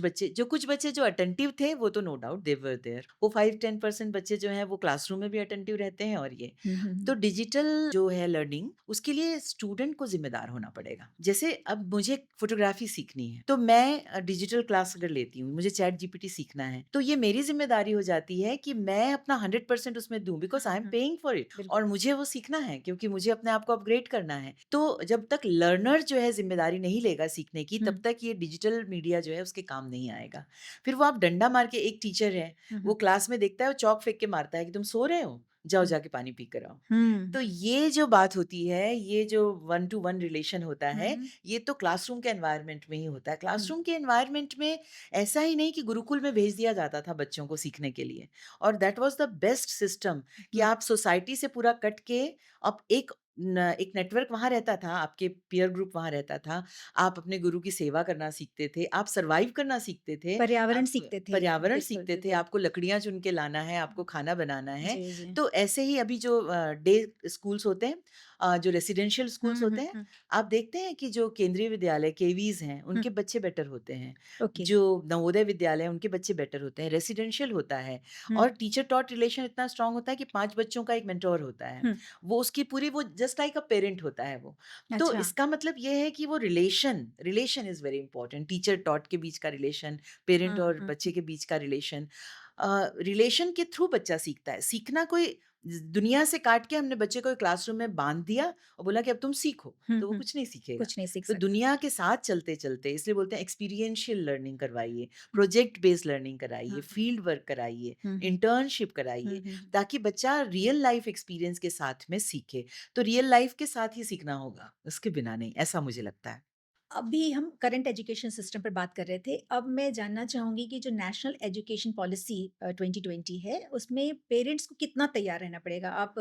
कुछ बच्चे जो अटेंटिव थे वो तो no doubt they were there. वो 5-10% बच्चे जो हैं वो क्लासरूम में भी अटेंटिव रहते हैं। और ये हुँ, हुँ, तो हुँ, डिजिटल जो है लर्निंग, उसके लिए स्टूडेंट को ज़िम्मेदार होना पड़ेगा। जैसे अब मुझे फ़ोटोग्राफ़ी सीखनी है, तो मैं डिजिटल क्लास अगर लेती हूँ, मुझे चैट जीपीटी सीखना है, तो ये मेरी ज़िम्मेदारी हो जाती है कि मैं अपना 100% उसमें दूँ, because hmm, I am hmm, paying for it बिल्कुल। और मुझे वो सीखना है, क्योंकि मुझे अपने आप को अपग्रेड करना है। तो जब तक लर्नर जो है ज़िम्मेदारी नहीं लेगा सीखने की, हुँ, तब तक ये डिजिटल मीडिया जो है उसके काम नहीं आएगा। फिर वो आप डंडा मार के, एक टीचर है, हुँ, वो हुँ, क्लास में देखता है, वो चॉक फेंक के मारता है कि तुम सो रहे हो? जाओ हुँ, जाके पानी पी कर आओ। हुँ, तो ये जो बात होती है, ये जो वन टू वन रिलेशन होता हुँ, है, हुँ, ये तो क्लासरूम के एनवायरनमेंट में ही होता है। हुँ, क्लासरूम के एनवायरनमेंट में ऐसा ही नहीं कि गुरुकुल में भेज दिया जाता था बच्चों को सीखने के लिए, और that was the best system कि हुँ, आप सोसाइटी से पूरा कट के, अब एक नेटवर्क वहाँ रहता था, आपके पीयर ग्रुप वहाँ रहता था, आप अपने गुरु की सेवा करना सीखते थे, आप सर्वाइव करना सीखते थे, पर्यावरण आप सीखते थे। पर्यावरण बिल्कुल, सीखते थे, बिल्कुल। आपको लकड़ियाँ चुन के लाना है, आपको खाना बनाना है। जी, जी। तो ऐसे ही अभी जो डे स्कूल्स होते हैं, जो रेसिडेंशियल हुँ, स्कूल्स हुँ, होते हैं, हुँ, आप देखते हैं कि जो केंद्रीय विद्यालय केवीज़ हैं, हुँ, उनके बच्चे बेटर होते हैं। ओके। जो नवोदय विद्यालय हैं, उनके बच्चे बेटर होते हैं। रेसिडेंशियल होता है हुँ, और टीचर टॉट रिलेशन इतना स्ट्रॉन्ग होता है कि 5 बच्चों का एक मेंटर होता है। हुँ, वो उसकी पूरी वो जस्ट लाइक अ पेरेंट होता है वो। तो अच्छा। इसका मतलब ये है कि वो relation relation is very important, teacher taught के बीच का रिलेशन, पेरेंट हुँ, और हुँ, बच्चे के बीच का रिलेशन। रिलेशन के थ्रू बच्चा सीखता है। सीखना कोई दुनिया से काट के हमने बच्चे को एक क्लासरूम में बाँध दिया और बोला कि अब तुम सीखो, हुँ, तो वो हुँ, कुछ नहीं सीखेगा। कुछ नहीं सीख तो सकता। दुनिया के साथ चलते-चलते, इसलिए बोलते हैं एक्सपीरियंशियल लर्निंग करवाइए, प्रोजेक्ट बेस्ड लर्निंग हुँ, कराइए, हुँ, फील्ड वर्क कराइए, हुँ, हुँ, इंटर्नशिप हुँ, कराइए, हुँ। ताकि बच्चा रियल लाइफ एक्सपीरियंस के साथ में सीखे। तो रियल लाइफ के साथ ही सीखना होगा, उसके बिना नहीं, ऐसा मुझे लगता है। अभी हम करंट एजुकेशन सिस्टम पर बात कर रहे थे। अब मैं जानना चाहूँगी कि जो नेशनल एजुकेशन पॉलिसी 2020 है, उसमें पेरेंट्स को कितना तैयार रहना पड़ेगा? आप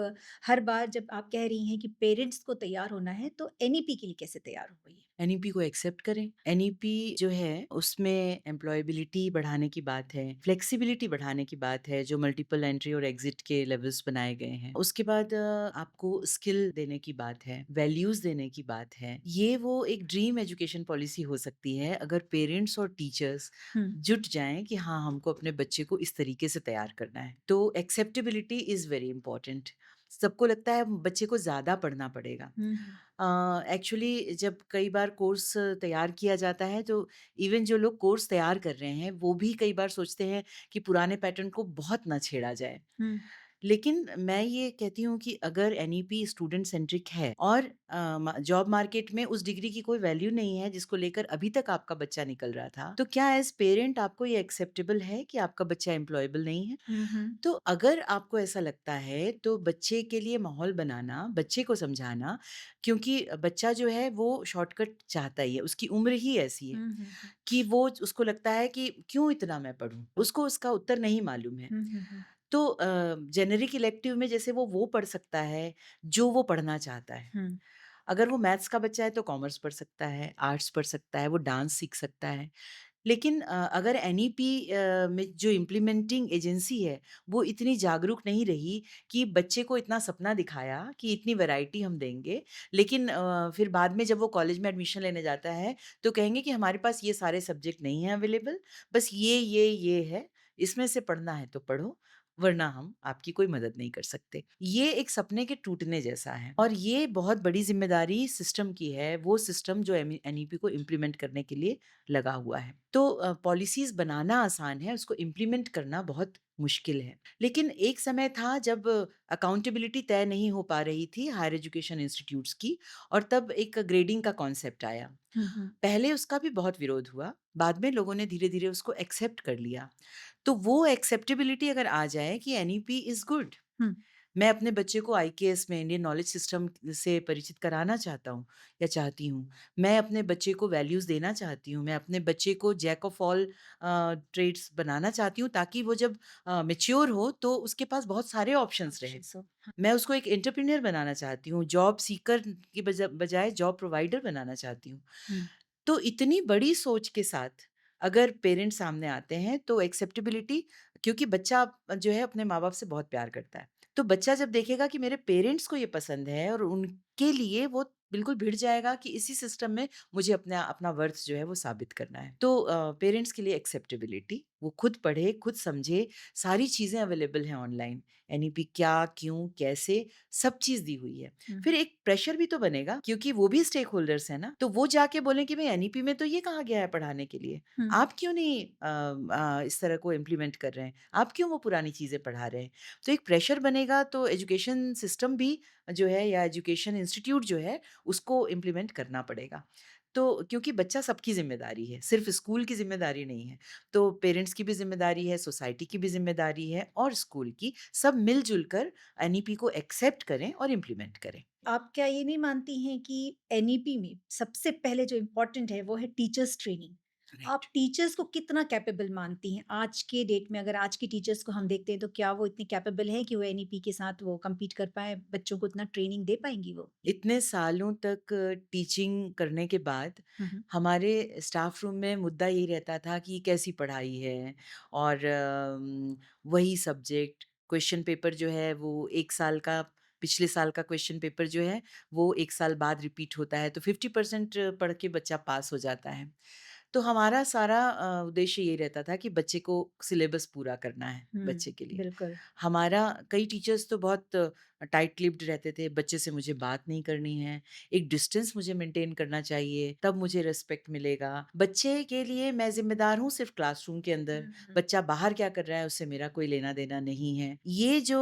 हर बार जब आप कह रही हैं कि पेरेंट्स को तैयार होना है, तो एनईपी के लिए कैसे तैयार हो पाइए? एनईपी को एक्सेप्ट करें। एनईपी जो है उसमें एम्प्लॉयबिलिटी बढ़ाने की बात है, फ्लेक्सिबिलिटी बढ़ाने की बात है, जो मल्टीपल एंट्री और एग्जिट के लेवल्स बनाए गए हैं। उसके बाद आपको स्किल देने की बात है, वैल्यूज देने की बात है। ये वो एक ड्रीम एजुकेशन पॉलिसी हो सकती है अगर पेरेंट्स और टीचर्स हुँ, जुट जाएं कि हाँ, हमको अपने बच्चे को इस तरीके से तैयार करना है। तो एक्सेप्टेबिलिटी इज वेरी इंपॉर्टेंट। सबको लगता है बच्चे को ज्यादा पढ़ना पड़ेगा। हुँ, हुँ, एक्चुअली जब कई बार कोर्स तैयार किया जाता है, तो इवन जो लोग कोर्स तैयार कर रहे हैं वो भी कई बार सोचते हैं कि पुराने पैटर्न को बहुत ना छेड़ा जाए। हुँ, लेकिन मैं ये कहती हूँ कि अगर एनईपी स्टूडेंट सेंट्रिक है और जॉब मार्केट में उस डिग्री की कोई वैल्यू नहीं है जिसको लेकर अभी तक आपका बच्चा निकल रहा था, तो क्या एज पेरेंट आपको ये एक्सेप्टेबल है कि आपका बच्चा एम्प्लॉयबल नहीं है? हुँ, हुँ, तो अगर आपको ऐसा लगता है तो बच्चे के लिए माहौल बनाना, बच्चे को समझाना, क्योंकि बच्चा जो है वो शॉर्टकट चाहता ही है, उसकी उम्र ही ऐसी है हुँ, हुँ, हुँ, कि वो उसको लगता है कि क्यों इतना मैं पढ़ूँ? उसको उसका उत्तर नहीं मालूम है। हुँ, हुँ, हुँ, तो जेनेरिक इलेक्टिव में जैसे वो पढ़ सकता है जो वो पढ़ना चाहता है। हुँ, अगर वो मैथ्स का बच्चा है तो कॉमर्स पढ़ सकता है, आर्ट्स पढ़ सकता है, वो डांस सीख सकता है। लेकिन अगर एनईपी में जो इम्प्लीमेंटिंग एजेंसी है, वो इतनी जागरूक नहीं रही कि बच्चे को इतना सपना दिखाया कि इतनी वैरायटी हम देंगे, लेकिन फिर बाद में जब वो कॉलेज में एडमिशन लेने जाता है, तो कहेंगे कि हमारे पास ये सारे सब्जेक्ट नहीं हैं अवेलेबल, बस ये है, इसमें से पढ़ना है तो पढ़ो, वरना हम आपकी कोई मदद नहीं कर सकते। ये एक सपने के टूटने जैसा है और ये बहुत बड़ी ज़िम्मेदारी सिस्टम की है, वो सिस्टम जो एनईपी को इम्प्लीमेंट करने के लिए लगा हुआ है। तो पॉलिसीज़ बनाना आसान है, उसको इम्प्लीमेंट करना बहुत मुश्किल है। लेकिन एक समय था जब अकाउंटेबिलिटी तय नहीं हो पा रही थी हायर एजुकेशन इंस्टीट्यूट्स की, और तब एक ग्रेडिंग का कॉन्सेप्ट आया। हुँ, हुँ, पहले उसका भी बहुत विरोध हुआ, बाद में लोगों ने धीरे-धीरे उसको एक्सेप्ट कर लिया। तो वो एक्सेप्टेबिलिटी अगर आ जाए कि एनईपी इज़ गुड, हुँ, मैं अपने बच्चे को आईकेएस में, इंडियन नॉलेज सिस्टम से परिचित कराना चाहता हूँ या चाहती हूँ। मैं अपने बच्चे को वैल्यूज़ देना चाहती हूँ। मैं अपने बच्चे को जैक ऑफ ऑल ट्रेड्स बनाना चाहती हूँ, ताकि वो जब मैच्योर हो तो उसके पास बहुत सारे ऑप्शंस रहे। ऑप्शंस हो। हाँ, मैं उसको एक एंटरप्रेन्योर बनाना चाहती हूँ, जॉब सीकर की बजाय जॉब प्रोवाइडर बनाना चाहती हूँ। हुँ, तो इतनी बड़ी सोच के साथ अगर पेरेंट्स सामने आते हैं तो एक्सेप्टेबिलिटी, क्योंकि बच्चा जो है अपने माँ-बाप से बहुत प्यार करता है। तो बच्चा जब देखेगा कि मेरे पेरेंट्स को ये पसंद है और उनके लिए वो बिल्कुल भिड़ जाएगा कि इसी सिस्टम में मुझे अपना अपना वर्थ जो है वो साबित करना है। तो पेरेंट्स के लिए एक्सेप्टेबिलिटी, वो खुद पढ़े, खुद समझे, सारी चीज़ें अवेलेबल हैं ऑनलाइन। एनईपी क्या, क्यों, कैसे, सब चीज़ दी हुई है। हुँ, फिर एक प्रेशर भी तो बनेगा, क्योंकि वो भी स्टेक होल्डर्स हैं ना, तो वो जाके बोलें कि भाई एनईपी में तो ये कहा गया है पढ़ाने के लिए, हुँ, आप क्यों नहीं इस तरह को इम्प्लीमेंट कर रहे हैं, आप क्यों वो पुरानी चीजें पढ़ा रहे हैं? तो एक प्रेशर बनेगा, तो एजुकेशन सिस्टम भी जो है या एजुकेशन इंस्टीट्यूट जो है उसको इम्प्लीमेंट करना पड़ेगा। तो क्योंकि बच्चा सबकी जिम्मेदारी है, सिर्फ स्कूल की जिम्मेदारी नहीं है, तो पेरेंट्स की भी जिम्मेदारी है, सोसाइटी की भी जिम्मेदारी है और स्कूल की, सब मिलजुल कर एनईपी को एक्सेप्ट करें और इम्प्लीमेंट करें। आप क्या ये नहीं मानती हैं कि एनईपी में सबसे पहले जो इम्पोर्टेंट है वो है टीचर्स ट्रेनिंग? आप राइट। टीचर्स को कितना कैपेबल मानती हैं? आज के डेट में अगर आज की टीचर्स को हम देखते हैं तो क्या वो इतनी कैपेबल हैं कि वो एनईपी के साथ वो कम्पीट कर पाएँ, बच्चों को इतना ट्रेनिंग दे पाएँगी वो? इतने सालों तक टीचिंग करने के बाद हुँ, हुँ। हमारे स्टाफ रूम में मुद्दा यही रहता था कि कैसी पढ़ाई है, और वही सब्जेक्ट, क्वेश्चन पेपर जो है वो 1 साल का, पिछले साल का क्वेश्चन पेपर जो है वो 1 साल बाद रिपीट होता है, तो 50% पढ़ के बच्चा पास हो जाता है। तो हमारा सारा उद्देश्य ये रहता था कि बच्चे को सिलेबस पूरा करना है हुँ, बच्चे के लिए। बिल्कुल। हमारा कई टीचर्स तो बहुत टाइट लिप्ड रहते थे, बच्चे से मुझे बात नहीं करनी है, एक डिस्टेंस मुझे मेंटेन करना चाहिए, तब मुझे रिस्पेक्ट मिलेगा। बच्चे के लिए मैं ज़िम्मेदार हूँ सिर्फ़ क्लासरूम के अंदर, बच्चा बाहर क्या कर रहा है उससे मेरा कोई लेना-देना नहीं है। ये जो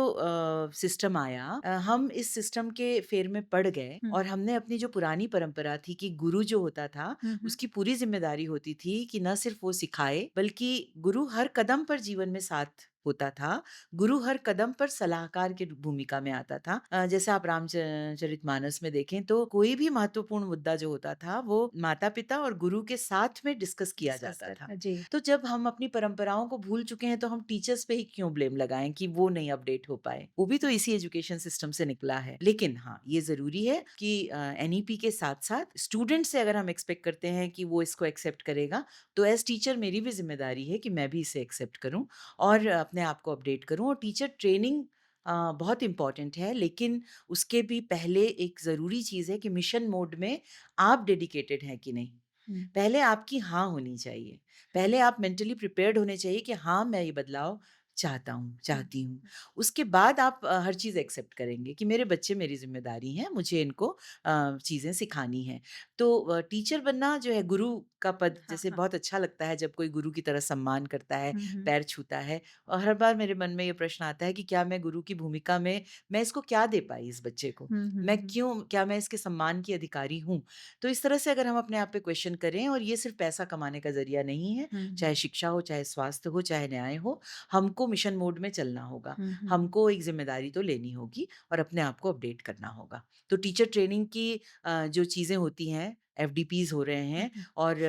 सिस्टम आया, हम इस सिस्टम के फेर में पड़ गए हुँ, और हमने अपनी जो पुरानी परंपरा थी कि गुरु जो होता था, हुँ, हुँ। उसकी पूरी ज़िम्मेदारी होती थी कि न सिर्फ़ वो सिखाए, बल्कि गुरु हर कदम पर जीवन में साथ होता था। गुरु हर कदम पर सलाहकार की भूमिका में आता था। जैसे आप रामचरितमानस में देखें तो कोई भी महत्वपूर्ण मुद्दा जो होता था, वो माता-पिता और गुरु के साथ में डिस्कस किया डिस्कस जाता था। करना, जी। तो जब हम अपनी परंपराओं को भूल चुके हैं, तो हम टीचर्स पे ही क्यों ब्लेम लगाएँ कि वो नहीं अपडेट हो पाए? वो भी तो इसी एजुकेशन सिस्टम से निकला है। लेकिन हाँ, ये ज़रूरी है कि एनईपी के साथ-साथ स्टूडेंट से अगर हम एक्सपेक्ट करते हैं कि वो इसको एक्सेप्ट करेगा, तो एज़ टीचर मेरी भी ज़िम्मेदारी है कि मैं भी इसे एक्सेप्ट करूँ और अपने आप को अपडेट करूँ। और टीचर ट्रेनिंग बहुत इम्पोर्टेंट है, लेकिन उसके भी पहले एक ज़रूरी चीज़ है कि मिशन मोड में आप डेडिकेटेड हैं कि नहीं? हुँ, पहले आपकी हाँ होनी चाहिए। हुँ, पहले आप मेंटली प्रिपेयर्ड होने चाहिए कि हाँ, मैं ये बदलाव चाहता हूँ, हुँ, चाहती हूँ। उसके बाद आप हर चीज़ एक्सेप्ट करेंगे कि मेरे बच्चे मेरी ज़िम्मेदारी हैं, मुझे इनको चीज़ें सिखानी हैं। तो टीचर बनना जो है, गुरु का पद हाँ, जैसे हाँ। बहुत अच्छा लगता है जब कोई गुरु की तरह सम्मान करता है, हुँ, हुँ, पैर छूता है, और हर बार मेरे मन में ये प्रश्न आता है कि क्या मैं गुरु की भूमिका में मैं इसको क्या दे पाई इस बच्चे को? हुँ, हुँ, मैं हुँ, क्या मैं इसके सम्मान की अधिकारी हूँ? तो इस तरह से अगर हम अपने आप पे क्वेश्चन करें, और ये सिर्फ पैसा कमाने का ज़रिया नहीं है, हुँ, चाहे हुँ, शिक्षा हो, चाहे स्वास्थ्य हो, चाहे न्याय हो, हमको मिशन मोड में चलना होगा। हुँ, हुँ, हुँ, हमको एक ज़िम्मेदारी तो लेनी होगी और अपने आप को अपडेट करना होगा। तो टीचर ट्रेनिंग की जो चीज़ें होती हैं, एफडीपीज़ हो रहे हुँ, हैं, हुँ। और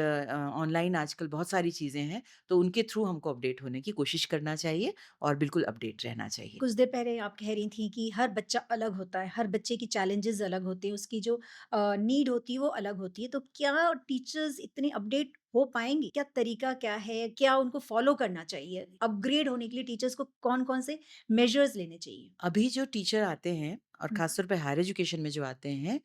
ऑनलाइन आजकल बहुत सारी चीज़ें हैं, तो उनके थ्रू हमको अपडेट होने की कोशिश करना चाहिए और बिल्कुल अपडेट रहना चाहिए। कुछ देर पहले आप कह रही थी कि हर बच्चा अलग होता है, हर बच्चे की चैलेंजेज़ अलग होते हैं, उसकी जो नीड होती है वो अलग होती है। तो क्या टीचर्स इतने अपडेट हो पाएँगे? क्या तरीका क्या है? क्या उनको फ़ॉलो करना चाहिए? अपग्रेड होने के लिए टीचर्स को कौन-कौन से मेजर्स लेने चाहिए? अभी जो टीचर आते हैं, और हुँ, ख़ास तौर पे हायर एजुकेशन में जो आते हैं,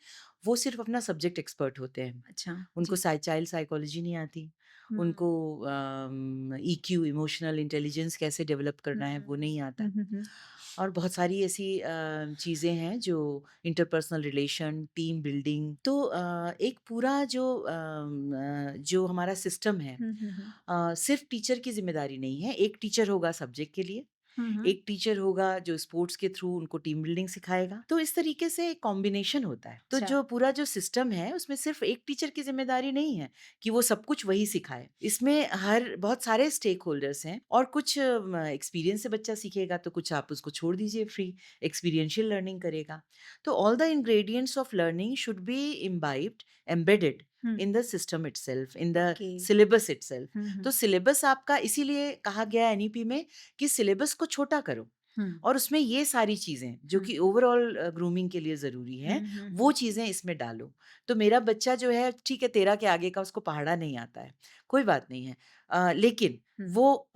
वो सिर्फ़ अपना सब्जेक्ट एक्सपर्ट होते हैं। अच्छा, उनको जी। चाइल्ड साइकोलॉजी नहीं आती, हुँ, उनको ईक्यू, इमोशनल इंटेलिजेंस कैसे डेवलप हुँ, करना है हुँ, वो नहीं आता। हुँ, हुँ, हुँ, और बहुत सारी ऐसी चीज़ें हैं जो इंटरपर्सनल रिलेशन, टीम बिल्डिंग, तो एक पूरा जो हमारा सिस्टम है, हुँ, हुँ, हुँ, सिर्फ़ टीचर की ज़िम्मेदारी नहीं है। एक टीचर होगा सब्जेक्ट के लिए, हुँ, हुँ, एक टीचर होगा जो स्पोर्ट्स के थ्रू उनको टीम बिल्डिंग सिखाएगा। तो इस तरीके से एक कॉम्बिनेशन होता है। तो अच्छा। जो पूरा जो सिस्टम है, उसमें सिर्फ़ एक टीचर की ज़िम्मेदारी नहीं है कि वो सब कुछ वही सिखाए। इसमें हर बहुत सारे स्टेक होल्डर्स हैं, और कुछ एक्सपीरियंस से बच्चा सीखेगा, तो कुछ आप उसको छोड़ दीजिए फ्री, एक्सपीरियंशियल लर्निंग करेगा। तो all the ingredients of learning should be imbibed, embedded हुँ, in the system itself, in the okay. Syllabus itself. हुँ, हुँ, तो सिलेबस आपका इसीलिए कहा गया है एनईपी में कि सिलेबस को छोटा करो, हुँ, और उसमें ये सारी चीज़ें जो हुँ, कि ओवरऑल ग्रूमिंग के लिए ज़रूरी हुँ, हैं, हुँ, वो हुँ, चीज़ें इसमें डालो। तो मेरा बच्चा जो है, ठीक है, 13 के आगे का उसको पहाड़ा नहीं आता है, कोई बात नहीं है। लेकिन हुँ, वो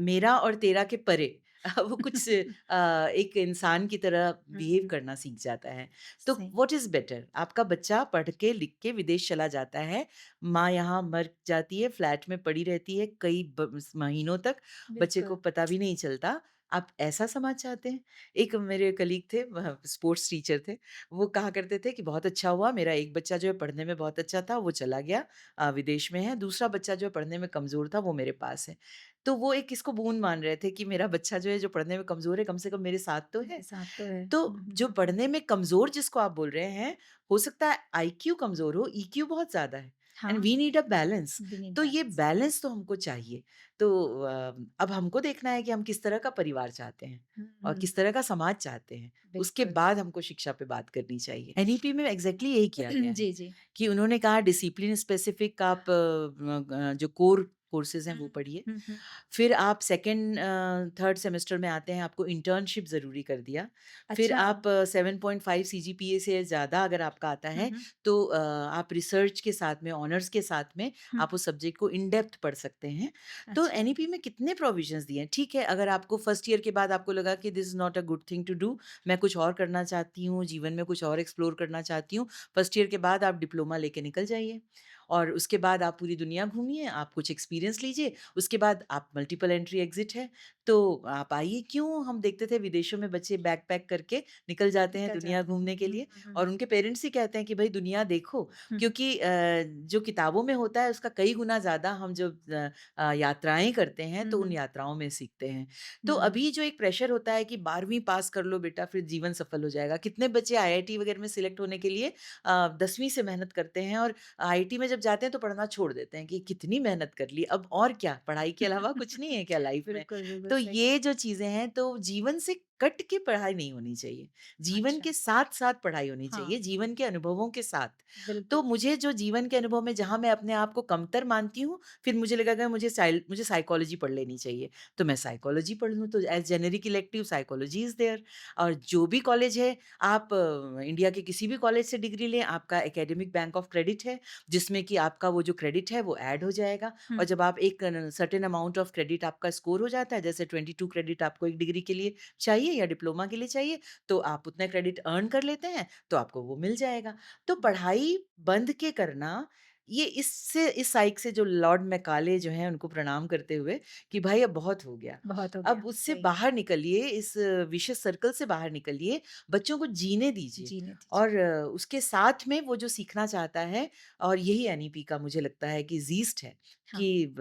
मेरा और तेरा के परे वो कुछ एक इंसान की तरह हुँ, बिहेव हुँ, करना सीख जाता है। तो सही। व्हाट इज़ बेटर, आपका बच्चा पढ़ के लिख के विदेश चला जाता है, माँ यहाँ मर जाती है, फ्लैट में पड़ी रहती है कई महीनों तक, बच्चे को बिल्कुल। पता भी नहीं चलता। आप ऐसा समाज चाहते हैं? एक मेरे कलीग थे, वह स्पोर्ट्स टीचर थे, वो कहा करते थे कि बहुत अच्छा हुआ, मेरा एक बच्चा जो है पढ़ने में बहुत अच्छा था, वो चला गया, विदेश में है, दूसरा बच्चा जो है पढ़ने में कमज़ोर था, वो मेरे पास है। तो वो एक इसको बोन मान रहे थे कि मेरा बच्चा जो है, जो पढ़ने में कमज़ोर है, कम से कम मेरे साथ तो मेरे है। साथ तो है। तो हुँ, हुँ, जो हुँ, पढ़ने में कमज़ोर जिसको आप बोल रहे हैं, हो सकता है आईक्यू कमज़ोर हो, ईक्यू बहुत ज़्यादा है, एंड हाँ, we need a balance. We need तो ये बैलेंस। बैलेंस तो हमको चाहिए। तो अब हमको देखना है कि हम किस तरह का परिवार चाहते हैं हुँ, और हुँ, किस तरह का समाज चाहते हैं। उसके बिल्कुल। बाद हमको शिक्षा पे बात करनी चाहिए। एनईपी में एग्ज़ैक्टली यही किया गया है जी, जी। कि उन्होंने कहा डिसिप्लिन स्पेसिफिक आप जो कोर कोर्सेज़ हैं हुँ, वो पढ़िए। हुँ, हुँ। फिर आप सेकंड 3rd सेमेस्टर में आते हैं, आपको इंटर्नशिप ज़रूरी कर दिया। फिर अच्छा। आप 7.5 सीजीपीए से ज़्यादा अगर आपका आता हुँ, है, हुँ, तो आप रिसर्च के साथ में, ऑनर्स के साथ में हुँ। आप उस सब्जेक्ट को इन डेप्थ पढ़ सकते हैं। तो अच्छा। एनईपी में कितने प्रोविज़न्स दिए हैं। ठीक है, अगर आपको फर्स्ट ईयर के बाद आपको लगा कि this is not a good thing to do, मैं कुछ और करना चाहती हूँ, जीवन में कुछ और एक्सप्लोर करना चाहती हूँ, फर्स्ट ईयर के बाद आप डिप्लोमा लेके निकल जाइए। और उसके बाद आप पूरी दुनिया घूमिए, आप कुछ एक्सपीरियंस लीजिए, उसके बाद आप मल्टीपल एंट्री एग्ज़िट है, तो आप आइए। क्यों हम देखते थे विदेशों में बच्चे बैकपैक करके निकल जाते हैं निकल दुनिया जाते हैं। घूमने के हुँ, लिए, हुँ, हुँ, और हुँ। उनके पेरेंट्स ही कहते हैं कि भई दुनिया देखो, हुँ, क्योंकि जो किताबों में होता है उसका कई गुना ज़्यादा हम जो यात्राएँ करते हैं हुँ, तो उन हुँ, यात्राओं में सीखते हैं। तो हुँ। अभी जो एक प्रेशर होता है कि 12वीं पास कर लो बेटा फिर जीवन सफल हो जाएगा। कितने बच्चे आईआईटी वगैरह में सिलेक्ट होने के लिए 10वीं से मेहनत करते हैं, और आईआईटी में जब जाते हैं तो पढ़ना छोड़ देते हैं कि कितनी मेहनत कर ली, अब और क्या? पढ़ाई के अलावा कुछ नहीं है क्या लाइफ में? बिल्कुल, बिल्कुल तो सही। ये जो चीज़ें हैं तो जीवन से कट के पढ़ाई नहीं होनी चाहिए। जीवन अच्छा, के साथ-साथ पढ़ाई होनी हाँ, चाहिए, जीवन के अनुभवों के साथ। तो बिल्कुल। मुझे जो जीवन के अनुभव में जहाँ मैं अपने आप को कमतर मानती हूँ, फिर मुझे लगा कि मुझे साइकोलॉजी पढ़ लेनी चाहिए। तो मैं साइकोलॉजी पढ़ लूँ, तो as generic elective psychology is there. और जो भी कॉलेज है, आप इंडिया के किसी भी कॉलेज से डिग्री लें, आपका एकेडमिक बैंक ऑफ क्रेडिट है, जिसमें कि आपका वो जो क्रेडिट है वो ऐड हो जाएगा, हुँ, और जब आप एक सर्टेन अमाउंट ऑफ क्रेडिट आपका स्कोर हो जाता है, जैसे 22 क्रेडिट आपको एक डिग्री के लिए चाहिए या डिप्लोमा के लिए चाहिए, तो आप उतने क्रेडिट अर्न कर लेते हैं, तो आपको वो मिल जाएगा। तो हुँ। पढ़ाई बंद के करना, ये इससे इस साइक से जो लॉर्ड मैकाले जो हैं उनको प्रणाम करते हुए कि भाई अब बहुत हो गया। बहुत हो अब गया, उससे सही। बाहर निकलिए, इस विशियस सर्कल से बाहर निकलिए, बच्चों को जीने दीजिए, जीने दीजिए। और उसके साथ में वो जो सीखना चाहता है, और यही एनईपी का मुझे लगता है कि ज़ीस्ट है हाँ, कि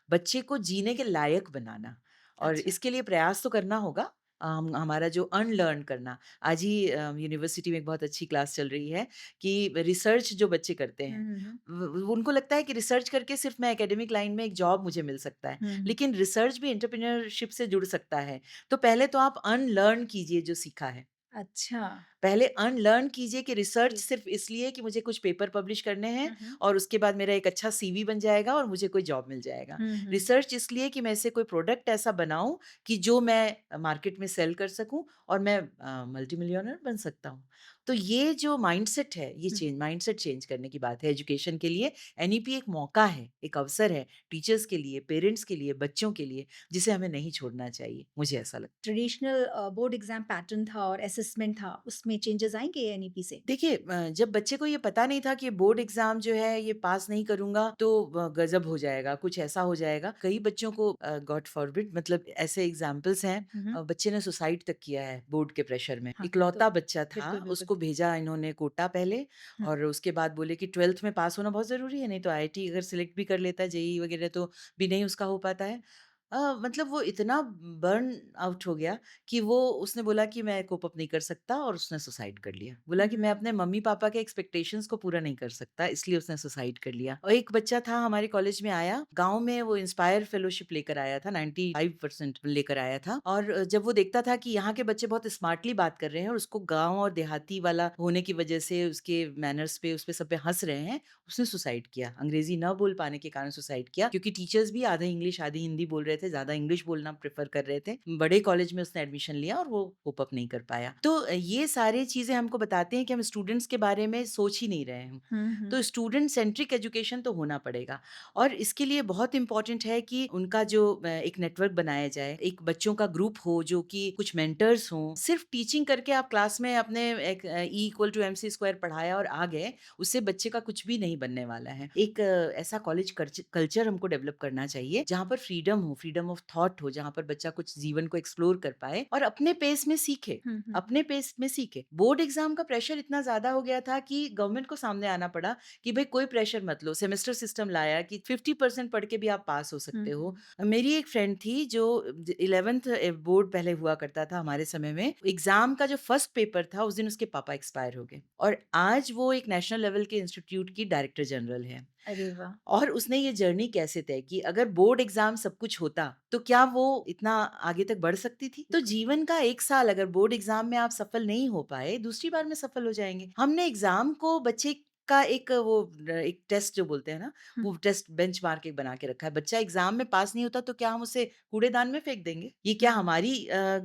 बच्चे को जीने के लायक बनाना, और अच्छा। इसके लिए प्रयास तो करना होगा। हमारा जो अनलर्न करना, आज ही यूनिवर्सिटी में एक बहुत अच्छी क्लास चल रही है कि रिसर्च जो बच्चे करते हुँ, हैं, हुँ, हुँ। उनको लगता है कि रिसर्च करके सिर्फ मैं एकेडमिक लाइन में एक जॉब मुझे मिल सकता है, हुँ, हुँ। लेकिन रिसर्च भी एंटरप्रेन्योरशिप से जुड़ सकता है। तो पहले तो आप अनलर्न कीजिए जो सीखा है। अच्छा, पहले अनलर्न कीजिए कि रिसर्च जी। सिर्फ इसलिए कि मुझे कुछ पेपर पब्लिश करने हैं, हुँ, हुँ। और उसके बाद मेरा एक अच्छा सीवी बन जाएगा और मुझे कोई जॉब मिल जाएगा। हुँ, हुँ। रिसर्च इसलिए कि मैं इससे कोई प्रोडक्ट ऐसा बनाऊँ कि जो मैं मार्केट में सेल कर सकूँ, और मैं मल्टी मिलियनेयर बन सकता हूँ। तो ये जो माइंडसेट है, ये हुँ। माइंडसेट चेंज करने की बात है एजुकेशन के लिए। एनईपी एक मौका है, एक अवसर है टीचर्स के लिए, पेरेंट्स के लिए, बच्चों के लिए, जिसे हमें नहीं छोड़ना चाहिए। मुझे ऐसा लगता है। ट्रेडिशनल बोर्ड एग्ज़ाम पैटर्न था और असेसमेंट था, उसमें चेंजेज़ आएँगे एनईपी से? देखिए, जब बच्चे को ये पता नहीं था कि बोर्ड एग्जाम जो है ये पास नहीं करूँगा तो गज़ब हो जाएगा, कुछ ऐसा हो जाएगा। कई बच्चों को गॉड फॉरबिड, मतलब ऐसे एग्ज़ाम्पल्स हैं, हुँ, हुँ। बच्चे ने सुसाइड तक किया है बोर्ड के प्रेशर में। हाँ, ये तो इकलौता बच्चा था, बिल्कुल, बिल्कुल। उसको भेजा इन्होंने कोटा पहले, हुँ, और उसके बाद बोले कि 12th में पास होना बहुत ज़रूरी है, नहीं तो आईआईटी अगर सिलेक्ट भी कर लेता है, जेईई वगैरह तो भी नहीं उसका हो पाता है। मतलब वो इतना बर्न आउट हो गया कि वो उसने बोला कि मैं कोप अप नहीं कर सकता, और उसने सुसाइड कर लिया। बोला हुँ, कि मैं हुँ। अपने मम्मी-पापा के एक्सपेक्टेशंस को पूरा नहीं कर सकता, इसलिए उसने सुसाइड कर लिया। और एक बच्चा था हमारे कॉलेज में आया, गाँव में वो इंस्पायर फेलोशिप लेकर आया था, 95% लेकर आया था, और जब वो देखता था कि यहाँ के बच्चे बहुत स्मार्टली बात कर रहे हैं, और उसको गाँव और देहाती वाला होने की वजह से उसके मैनर्स पे, उस पे सब पे हँस रहे हैं, उसने सुसाइड किया। अंग्रेज़ी ना बोल पाने के कारण सुसाइड किया, क्योंकि टीचर्स भी आधा इंग्लिश, आधी हिंदी बोल रहे थे, ज़्यादा इंग्लिश बोलना प्रेफ़र कर रहे थे। बड़े कॉलेज में उसने एडमिशन लिया और वो कोप अप नहीं कर पाया। तो ये सारी चीज़ें हमको बताते हैं कि हम स्टूडेंट्स के बारे में सोच ही नहीं रहे हैं। हुँ, हुँ। तो स्टूडेंट सेंट्रिक एजुकेशन तो होना पड़ेगा, और इसके लिए बहुत इम्पोर्टेंट है कि उनका जो एक नेटवर्क बनाया जाए, एक बच्चों का ग्रुप हो जो कि कुछ मेंटर्स हों। सिर्फ टीचिंग करके आप क्लास में अपने एक E equal to mc square पढ़ाया और आ गए, उससे बच्चे का कुछ भी नहीं बनने वाला है। एक ऐसा कॉलेज कल्चर हमको डेवलप करना चाहिए जहाँ पर फ्रीडम हो, फ्रीडम ऑफ थॉट हो, जहाँ पर बच्चा कुछ जीवन को एक्सप्लोर कर पाए और अपने पेस में सीखे। हुँ, हुँ, अपने पेस में सीखे। बोर्ड एग्जाम का प्रेशर इतना ज़्यादा हो गया था कि गवर्नमेंट को सामने आना पड़ा कि भई कोई प्रेशर मत लो। सेमेस्टर सिस्टम लाया कि 50% पढ़ के भी आप पास हो हुँ, सकते हो। हुँ। मेरी एक फ्रेंड थी जो 11th बोर्ड पहले हुआ करता था हमारे समय में। एग्जाम का जो फर्स्ट पेपर था उस दिन उसके पापा एक्सपायर हो गए, और आज वो एक नेशनल लेवल के इंस्टीट्यूट की डायरेक्टर जनरल है। अरे वाह! और उसने ये जर्नी कैसे तय की, अगर बोर्ड एग्जाम सब कुछ होता, तो क्या वो इतना आगे तक बढ़ सकती थी? तो बिल्कुल। जीवन का 1 साल अगर बोर्ड एग्जाम में आप सफल नहीं हो पाए, दूसरी बार में सफल हो जाएँगे। हमने एग्जाम को बच्चे का एक एक टेस्ट जो बोलते हैं ना, हुँ, वो टेस्ट बेंचमार्क एक बना के रखा है। बच्चा एग्जाम में पास नहीं होता तो क्या हम उसे कूड़ेदान में फेंक देंगे? ये क्या हुँ। हमारी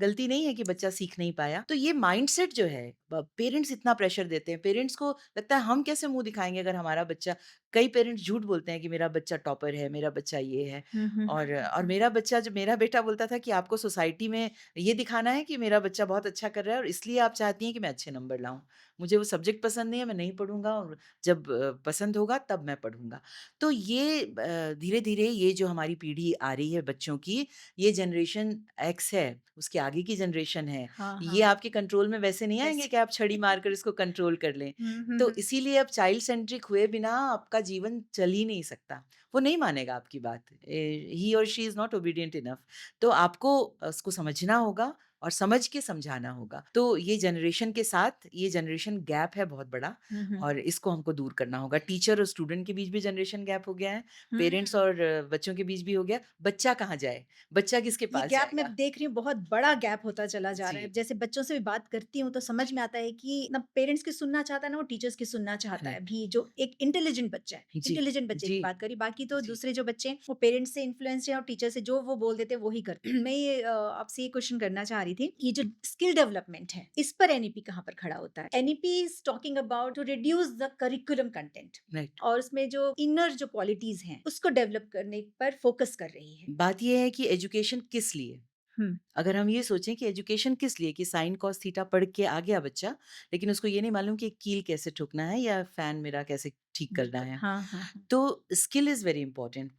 गलती नहीं है कि बच्चा सीख नहीं पाया? तो ये माइंडसेट जो है, ब पेरेंट्स इतना प्रेशर देते हैं, पेरेंट्स को लगता है हम कैसे मुँह दिखाएँगे अगर हमारा बच्चा कई पेरेंट्स झूठ बोलते हैं कि मेरा बच्चा टॉपर है, मेरा बच्चा ये है। हुँ, हुँ, और मेरा बच्चा जब मेरा बेटा बोलता था कि आपको सोसाइटी में ये दिखाना है कि मेरा बच्चा बहुत अच्छा कर रहा है और इसलिए आप चाहती हैं कि मैं अच्छे नंबर लाऊँ। मुझे वो सब्जेक्ट पसंद नहीं है, मैं नहीं पढ़ूँगा और जब पसंद होगा तब मैं पढ़ूँगा। तो ये धीरे-धीरे ये जो हमारी पीढ़ी आ रही है बच्चों की, ये जनरेशन एक्स है, उसके आगे की जनरेशन है। हाँ, ये हाँ। आपके कंट्रोल में वैसे नहीं आएँगे वैसे कि आप छड़ी मारकर इसको कंट्रोल कर लें। हुँ, हुँ, तो हुँ। इसीलिए अब चाइल्ड सेंट्रिक हुए बिना आपका जीवन चल ही नहीं सकता। वो नहीं मानेगा आपकी बात। ही और she is not obedient enough. तो आपको उसको समझना होगा और समझ के समझाना होगा। तो ये जनरेशन के साथ ये जनरेशन गैप है बहुत बड़ा हुँ, हुँ। और इसको हमको दूर करना होगा। टीचर और स्टूडेंट के बीच भी जनरेशन गैप हो गया है, हुँ। पेरेंट्स और बच्चों के बीच भी हो गया। बच्चा कहाँ जाए? बच्चा किसके ये पास गैप मैं जाएगा? देख रही हूँ बहुत बड़ा गैप होता चला जा रहा है। जी, जैसे बच्चों से भी बात करती हूँ तो समझ में आता है कि ना पेरेंट्स की सुनना चाहता है ना वो टीचर्स की सुनना चाहता है राइट। भी जो एक इंटेलिजेंट बच्चा है। जी, इंटेलिजेंट बच्चे जी, की बात करी बाकी तो जी, दूसरे जो बच्चे हैं वो पेरेंट्स से इन्फ्लुएंस है और टीचर से जो वो बोल देते हैं वो ही करते हैं। मैं ये आपसे ये क्वेश्चन करना चाह रही थी कि जो स्किल डेवलपमेंट है इस पर एनईपी कहाँ पर खड़ा होता है? NEP is talking about to reduce the curriculum content right. और उसमें जो इनर जो क्वालिटीज हैं उसको डेवलप करने पर फोकस कर रही है। बात ये है कि एजुकेशन किस लिए? हुँ, अगर हम ये सोचें कि एजुकेशन किस लिए कि साइन कॉस थीटा पढ़ के आ गया बच्चा, लेकिन उसको ये नहीं मालूम कि कील कैसे ठोकना है या फैन मेरा कैसे ठीक करना बिल्कुल। है। हाँ, हाँ, हाँ। तो स्किल इज़ वेरी इंपॉर्टेंट।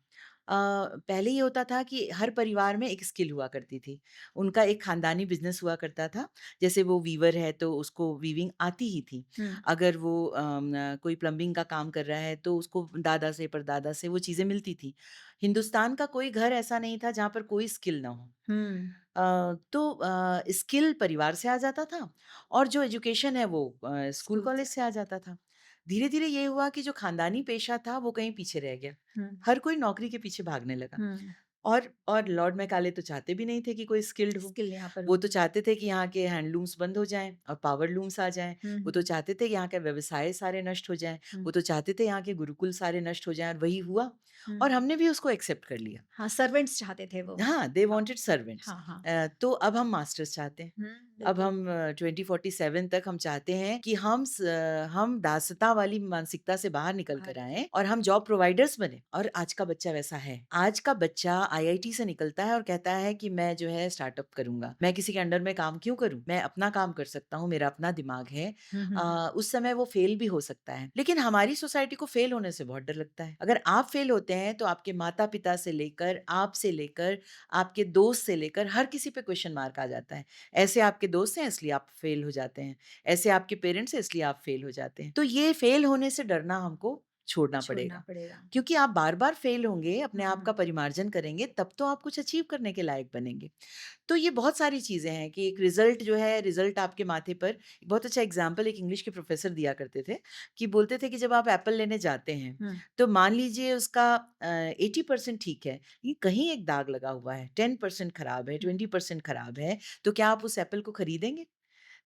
पहले ये होता था कि हर परिवार में एक स्किल हुआ करती थी। उनका एक खानदानी बिज़नेस हुआ करता था। जैसे वो वीवर है तो उसको वीविंग आती ही थी। हुँ, अगर वो कोई प्लम्बिंग का काम कर रहा है तो उसको दादा से परदादा से वो चीज़ें मिलती थी। हिंदुस्तान का कोई घर ऐसा नहीं था जहाँ पर कोई स्किल ना हो। हुँ। तो स्किल परिवार से आ जाता था और जो एजुकेशन है वो स्कूल स्कूल से कॉलेज से आ जाता था। धीरे-धीरे ये हुआ कि जो खानदानी पेशा था वो कहीं पीछे रह गया। हुँ, हर कोई नौकरी के पीछे भागने लगा। हुँ। और लॉर्ड मैकाले तो चाहते भी नहीं थे कि कोई स्किल्ड हो। स्किल यहाँ पर वो हो। तो चाहते थे कि यहाँ के हैंडलूम्स बंद हो जाएँ और पावर लूम्स आ जाएँ। हुँ, वो हुँ, तो चाहते थे कि यहाँ के व्यवसाय सारे नष्ट हो जाएँ। हुँ, वो तो चाहते थे यहाँ के गुरुकुल सारे नष्ट हो जाएँ और वही हुआ हुँ। और हमने भी उसको एक्सेप्ट कर लिया। हाँ, सर्वेंट्स चाहते थे वो। हाँ, दे हाँ, वांटेड सर्वेंट्स। हाँ, हाँ। तो अब हम मास्टर्स चाहते हैं। हुँ, अब बिल्कुल। हम 2047 तक हम चाहते हैं कि हम दासता वाली मानसिकता से बाहर निकल कर बाहर आएँ और हम जॉब प्रोवाइडर्स बनें और आज का बच्चा वैसा है। आज का बच्चा आईआईटी से निकलता है और कहता है कि मैं जो है स्टार्टअप करूँगा। मैं किसी के अंडर में काम क्यों करूँ? मैं अपना काम कर सकता हूँ, मेरा अपना दिमाग है। हुँ, हुँ, हुँ। उस समय वो फेल भी हो सकता है। लेकिन हमारी सोसाइटी को फेल होने से बहुत डर लगता है। अगर आप फेल होते हैं तो आपके माता-पिता से लेकर, आप से लेकर, आपके दोस्त से लेकर हर किसी पे क्वेश्चन मार्क आ जाता है। ऐसे आपके दोस्त हैं इसलिए आप फेल हो जाते हैं। ऐसे आपके पेरेंट्स हैं इसलिए आप फेल हो जाते हैं। तो ये फेल होने से डरना हमको छोड़ना छोड़ना पड़ेगा। पड़ेगा। क्योंकि आप बार-बार फेल होंगे, अपने हुँ, आप का हुँ। परिमार्जन करेंगे तब तो आप कुछ अचीव करने के लायक बनेंगे। तो ये बहुत सारी चीज़ें हैं कि एक रिज़ल्ट जो है, रिज़ल्ट आपके माथे पर एक बहुत अच्छा एग्ज़ाम्पल एक इंग्लिश के प्रोफ़ेसर दिया करते थे, कि बोलते थे कि जब आप एप्पल लेने जाते हैं, हुँ, तो मान लीजिए उसका 80% ठीक है, ये कहीं एक दाग लगा हुआ है, 10% खराब है, हुँ, 20% खराब है, तो क्या आप उस एप्पल को खरीदेंगे?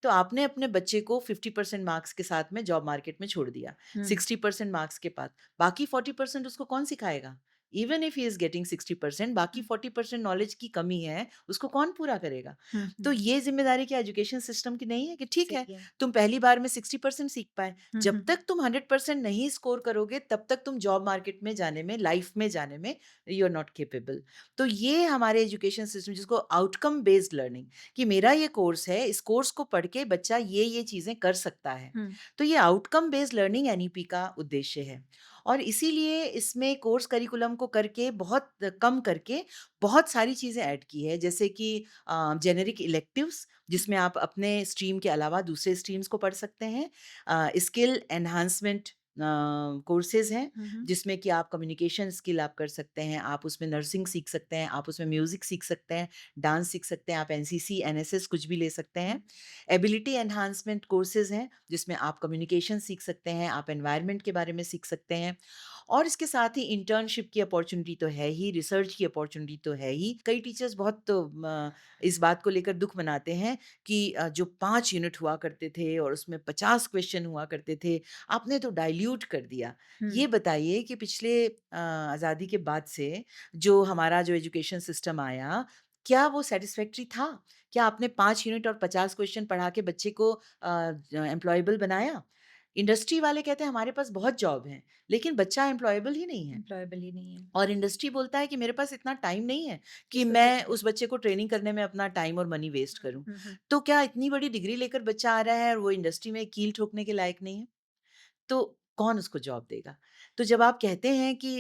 तो आपने अपने बच्चे को 50% मार्क्स के साथ में जॉब मार्केट में छोड़ दिया, हुँ, 60% मार्क्स के पास, बाकी 40% उसको कौन सिखाएगा? Even if he is getting 60% बाकी हुँ, 40% नॉलेज की कमी है, उसको कौन पूरा करेगा? हुँ, तो हुँ। ये ज़िम्मेदारी क्या एजुकेशन सिस्टम की नहीं है कि ठीक है, सही है। तुम पहली बार में 60% सीख पाए, हुँ, जब हुँ। तक तुम 100% नहीं स्कोर करोगे, तब तक तुम जॉब मार्केट में जाने में, लाइफ में जाने में यू आर नॉट कैपेबल। तो ये हमारे एजुकेशन सिस्टम जिसको आउटकम बेस्ड लर्निंग कि मेरा ये कोर्स है, इस कोर्स को पढ़ के बच्चा ये चीज़ें कर सकता है। हुँ, तो ये आउटकम बेस्ड लर्निंग एनईपी का उद्देश्य है और इसीलिए इसमें कोर्स करिकुलम को करके बहुत कम करके बहुत सारी चीज़ें ऐड की है जैसे कि जेनेरिक इलेक्टिव्स जिसमें आप अपने स्ट्रीम के अलावा दूसरे स्ट्रीम्स को पढ़ सकते हैं। स्किल एनहांसमेंट कोर्सेज़ हैं हुँ, हुँ, जिसमें कि आप कम्युनिकेशन स्किल आप कर सकते हैं, आप उसमें नर्सिंग सीख सकते हैं, आप उसमें म्यूज़िक सीख सकते हैं, डांस सीख सकते हैं, आप एनसीसी, एनएसएस कुछ भी ले सकते हुँ, हैं। एबिलिटी एनहांसमेंट कोर्सेज़ हैं, जिसमें आप कम्युनिकेशन सीख सकते हैं, आप एनवायरनमेंट के बारे में सीख सकते हैं और इसके साथ ही इंटर्नशिप की अपॉर्च्युनिटी तो है ही, रिसर्च की अपॉर्च्युनिटी तो है ही। कई टीचर्स बहुत इस बात को लेकर दुःख मनाते हैं कि जो 5 यूनिट हुआ करते थे और उसमें 50 क्वेश्चन हुआ करते थे, आपने तो डाइल्यूट कर दिया। हुँ। ये बताइए कि पिछले आज़ादी के बाद से जो हमारा जो एजुकेशन सिस्टम आया, क्या वो सैटिस्फैक्टरी था? क्या आपने 5 यूनिट और 50 क्वेश्चन पढ़ा के बच्चे को एम्प्लॉयबल बनाया? इंडस्ट्री वाले कहते हैं हमारे पास बहुत जॉब हैं, लेकिन बच्चा एम्प्लॉयबल ही नहीं है। एम्प्लॉयबल ही नहीं है। और इंडस्ट्री बोलता है कि मेरे पास इतना टाइम नहीं है कि इसको मैं ट्रेन करें। उस बच्चे को ट्रेनिंग करने में अपना टाइम और मनी वेस्ट करूँ। हुँ। तो क्या इतनी बड़ी डिग्री लेकर बच्चा आ रहा है और वो इंडस्ट्री में कील ठोकने के लायक नहीं है? तो कौन उसको जॉब देगा? तो जब आप कहते हैं कि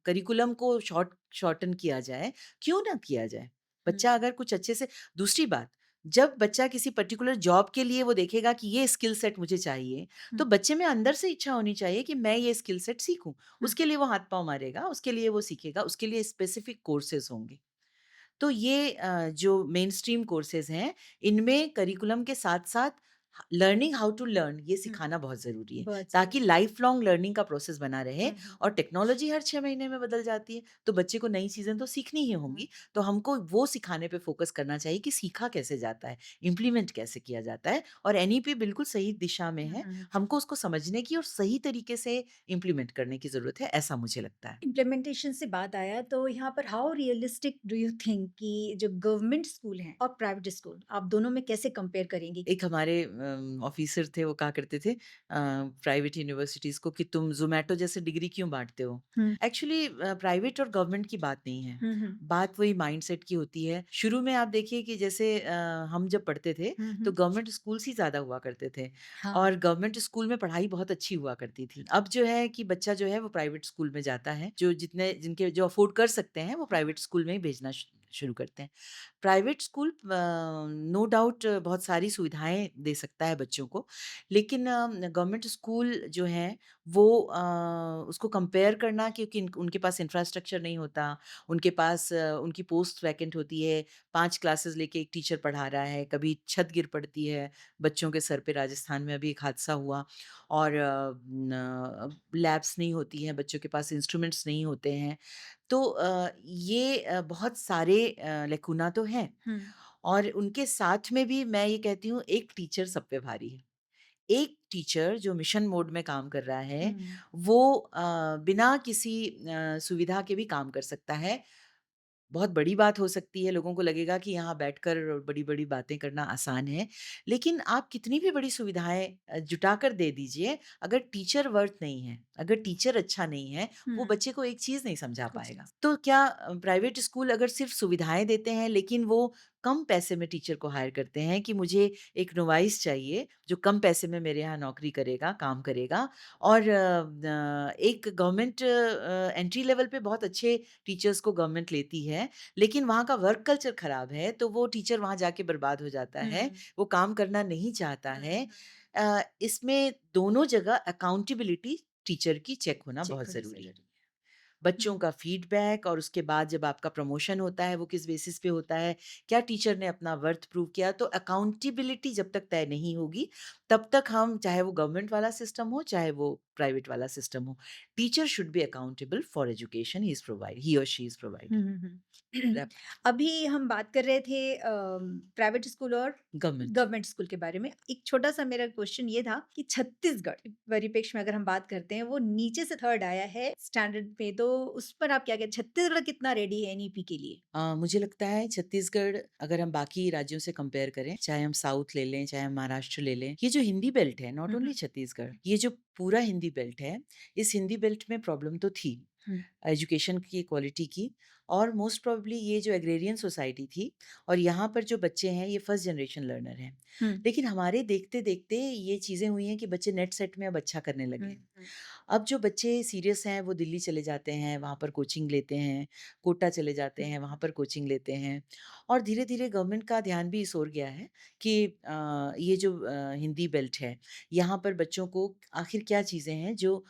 करिकुलम को शॉर्टन किया जाए, क्यों ना किया जाए? हुँ, बच्चा अगर कुछ अच्छे से दूसरी बात, जब बच्चा किसी पर्टिकुलर जॉब के लिए वो देखेगा कि ये स्किल सेट मुझे चाहिए, हुँ, तो बच्चे में अंदर से इच्छा होनी चाहिए कि मैं ये स्किल सेट सीखूँ। हुँ। उसके लिए वो हाथ-पाँव मारेगा, उसके लिए वो सीखेगा, उसके लिए स्पेसिफिक कोर्सेज़ होंगे। तो ये जो मेनस्ट्रीम कोर्सेज़ हैं, इनमें करिकुलम के साथ-साथ लर्निंग हाउ टू लर्न ये हुँ, सिखाना बहुत ज़रूरी है, बहुत ताकि ज़रूरी। लाइफ़ लॉन्ग लर्निंग का प्रोसेस बना रहे। हुँ। और टेक्नोलॉजी हर 6 महीने में बदल जाती है, तो बच्चे को नई चीज़ें तो सीखनी ही हुँ, होंगी। तो हमको वो सिखाने पे फ़ोकस करना चाहिए कि सीखा कैसे जाता है, इम्प्लीमेंट कैसे किया जाता है। और एनईपी बिल्कुल सही दिशा में है, हुँ। हमको उसको समझने की और सही तरीके से इम्प्लीमेंट करने की ज़रूरत है, ऐसा मुझे लगता है। इम्प्लीमेंटेशन से बात आया तो यहाँ पर how realistic do you think कि जो गवर्नमेंट स्कूल हैं और प्राइवेट स्कूल आप दोनों में कैसे कंपेयर करेंगी? एक हमारे ऑफिसर थे, वो कहा करते थे प्राइवेट यूनिवर्सिटीज़ को कि तुम ज़ोमैटो जैसे डिग्री क्यों बाँटते हो? हुँ, एक्चुअली प्राइवेट और गवर्नमेंट की बात नहीं है। हुँ। बात वही माइंडसेट की होती है। शुरू में आप देखिए कि जैसे हम जब पढ़ते थे, तो हुँ। गवर्नमेंट स्कूल्स ही ज़्यादा हुआ करते थे हाँ। और गवर्नमेंट स्कूल में पढ़ाई बहुत अच्छी हुआ करती थी। अब जो है कि बच्चा जो है वो प्राइवेट स्कूल में जाता है, जो जितने जिनके जो अफ़ोर्ड कर सकते हैं, वो प्राइवेट स्कूल में ही भेजना शुरू करते हैं। प्राइवेट स्कूल नो डाउट बहुत सारी सुविधाएँ दे सकता है बच्चों को, लेकिन गवर्नमेंट स्कूल जो हैं वो उसको कंपेयर करना, क्योंकि उनके पास इंफ्रास्ट्रक्चर नहीं होता, उनके पास उनकी पोस्ट वैकेंट होती है, 5 क्लासेस लेके एक टीचर पढ़ा रहा है, कभी छत गिर पड़ती है बच्चों के सर पे। राजस्थान में अभी एक हादसा हुआ और लैब्स नहीं होती हैं, बच्चों के पास इंस्ट्रूमेंट्स नहीं होते हैं। तो ये बहुत सारे लैकुना तो हैं। हुँ, और उनके साथ में भी मैं ये कहती हूँ, एक टीचर सब पे भारी है। एक टीचर जो मिशन मोड में काम कर रहा है, हुँ। वो बिना किसी सुविधा के भी काम कर सकता है। बहुत बड़ी बात हो सकती है, लोगों को लगेगा कि यहाँ बैठकर बड़ी-बड़ी बातें करना आसान है, लेकिन आप कितनी भी बड़ी सुविधाएँ जुटाकर दे दीजिए, अगर टीचर वर्थ नहीं है, अगर टीचर अच्छा नहीं है, वो हुँ। बच्चे को एक चीज़ नहीं समझा कुछ नहीं। पाएगा। तो क्या प्राइवेट स्कूल अगर सिर्फ़ सुविधाएँ देते हैं, लेकिन वो कम पैसे में टीचर को हायर करते हैं कि मुझे एक नोवाइस चाहिए, जो कम पैसे में मेरे यहाँ नौकरी करेगा, काम करेगा। और एक गवर्नमेंट एंट्री लेवल पे बहुत अच्छे टीचर्स को गवर्नमेंट लेती है, लेकिन वहाँ का वर्क कल्चर खराब है, तो वो टीचर वहाँ जाके बर्बाद हो जाता है, हुँ, वो काम करना नहीं चाहता हुँ। है। इसमें दोनों जगह अकाउंटेबिलिटी टीचर की चेक होना चेक बहुत होनी ज़रूरी है। ज़रूरी है। बच्चों हुँ, का फीडबैक और उसके बाद जब आपका प्रमोशन होता है, वो किस बेसिस पे होता है, क्या टीचर ने अपना वर्थ प्रूव किया? तो अकाउंटेबिलिटी जब तक तय नहीं होगी, तब तक हम, चाहे वो गवर्नमेंट वाला सिस्टम हो, चाहे वो प्राइवेट वाला सिस्टम हो, teacher should be accountable for education he और शी इज़ हुँ, प्रोवाइडिंग। हुँ, हुँ। रैप अभी हम बात कर रहे थे प्राइवेट स्कूल और गवर्नमेंट। गवर्नमेंट स्कूल के बारे में। एक छोटा-सा मेरा क्वेश्चन ये था कि छत्तीसगढ़ परिप्रेक्ष्य में अगर हम बात करते हैं, वो नीचे से 3rd आया है स्टैंडर्ड में, तो उस पर आप क्या कहते हैं? छत्तीसगढ़ कितना रेडी है एनईपी के लिए? मुझे लगता है छत्तीसगढ़, अगर हम बाकी राज्यों से कंपेयर करें, चाहे हम साउथ ले लें, चाहे हम महाराष्ट्र ले लें, ये जो हिंदी बेल्ट है, नॉट हुँ, ओनली हुँ। छत्तीसगढ़, ये जो पूरा हिंदी बेल्ट है, इस हिंदी बेल्ट में प्रॉब्लम तो थी, हुँ, एजुकेशन की क्वालिटी की। और मोस्ट प्रोबेबली ये जो एग्रेरियन सोसाइटी थी, और यहाँ पर जो बच्चे हैं, ये फर्स्ट जनरेशन लर्नर हैं। हुँ, लेकिन हमारे देखते-देखते ये चीज़ें हुई हैं कि बच्चे नेट सेट में अब अच्छा करने लगे हुँ, हैं। हुँ, अब जो बच्चे सीरियस हैं, वो दिल्ली चले जाते हैं, वहाँ पर कोचिंग लेते हैं, कोटा चले जाते हुँ, हैं, वहाँ पर कोचिंग लेते हैं। और धीरे-धीरे गवर्नमेंट का ध्यान भी इस ओर गया है कि ये जो हिंदी बेल्ट है, यहाँ पर बच्चों को आखिर क्या चीज़ें हैं जो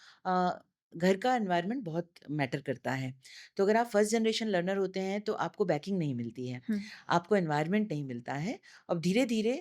घर का एनवायरनमेंट बहुत मैटर करता है। तो अगर आप फर्स्ट जनरेशन लर्नर होते हैं, तो आपको बैकिंग नहीं मिलती है, हुँ, आपको एनवायरनमेंट नहीं मिलता है। अब धीरे-धीरे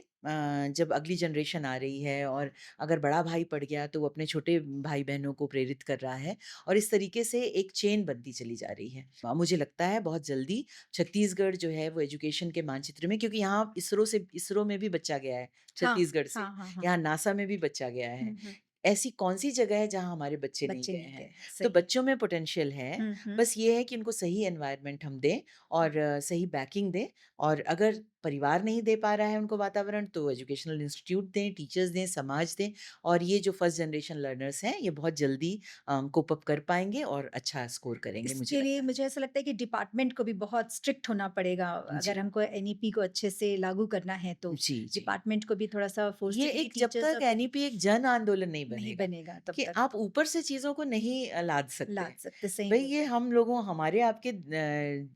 जब अगली जनरेशन आ रही है, और अगर बड़ा भाई पढ़ गया, तो वो अपने छोटे भाई-बहनों को प्रेरित कर रहा है, और इस तरीके से एक चेन बनती चली जा रही है। मुझे लगता है बहुत जल्दी छत्तीसगढ़ जो है वो एजुकेशन के मानचित्र में, क्योंकि यहाँ इसरो में भी बच्चा गया है हाँ, छत्तीसगढ़ से, हाँ, हाँ, हाँ। यहाँ नासा में भी बच्चा गया है। हुँ, हुँ। ऐसी कौन-सी जगह है जहाँ हमारे बच्चे नहीं बच्चे गए नहीं हैं? गए हैं, तो सही। बच्चों में पोटेंशियल है, हुँ, हुँ। बस ये है कि उनको सही एनवायरनमेंट हम दें, और सही बैकिंग दें। और अगर परिवार नहीं दे पा रहा है उनको वातावरण, तो एजुकेशनल इंस्टीट्यूट दें, टीचर्स दें, समाज दें और ये जो फर्स्ट जनरेशन लर्नर्स हैं, ये बहुत जल्दी कोप अप कर पाएँगे और अच्छा स्कोर करेंगे मुझे इसके लिए लगता है। मुझे ऐसा लगता है कि डिपार्टमेंट को भी बहुत स्ट्रिक्ट होना पड़ेगा। जी, अगर हमको एनईपी को अच्छे से लागू करना है तो जी, जी। डिपार्टमेंट को भी थोड़ा-सा ये फोर्सफुली एक जब टीचर्स तक और एनईपी एक जन आंदोलन नहीं नहीं बनेगा, बनेगा तब कि तक आप ऊपर से चीज़ों को नहीं लाद सकते। लाद सकते, सही भई बोल ये रहे हैं। हम लोगों हमारे आपके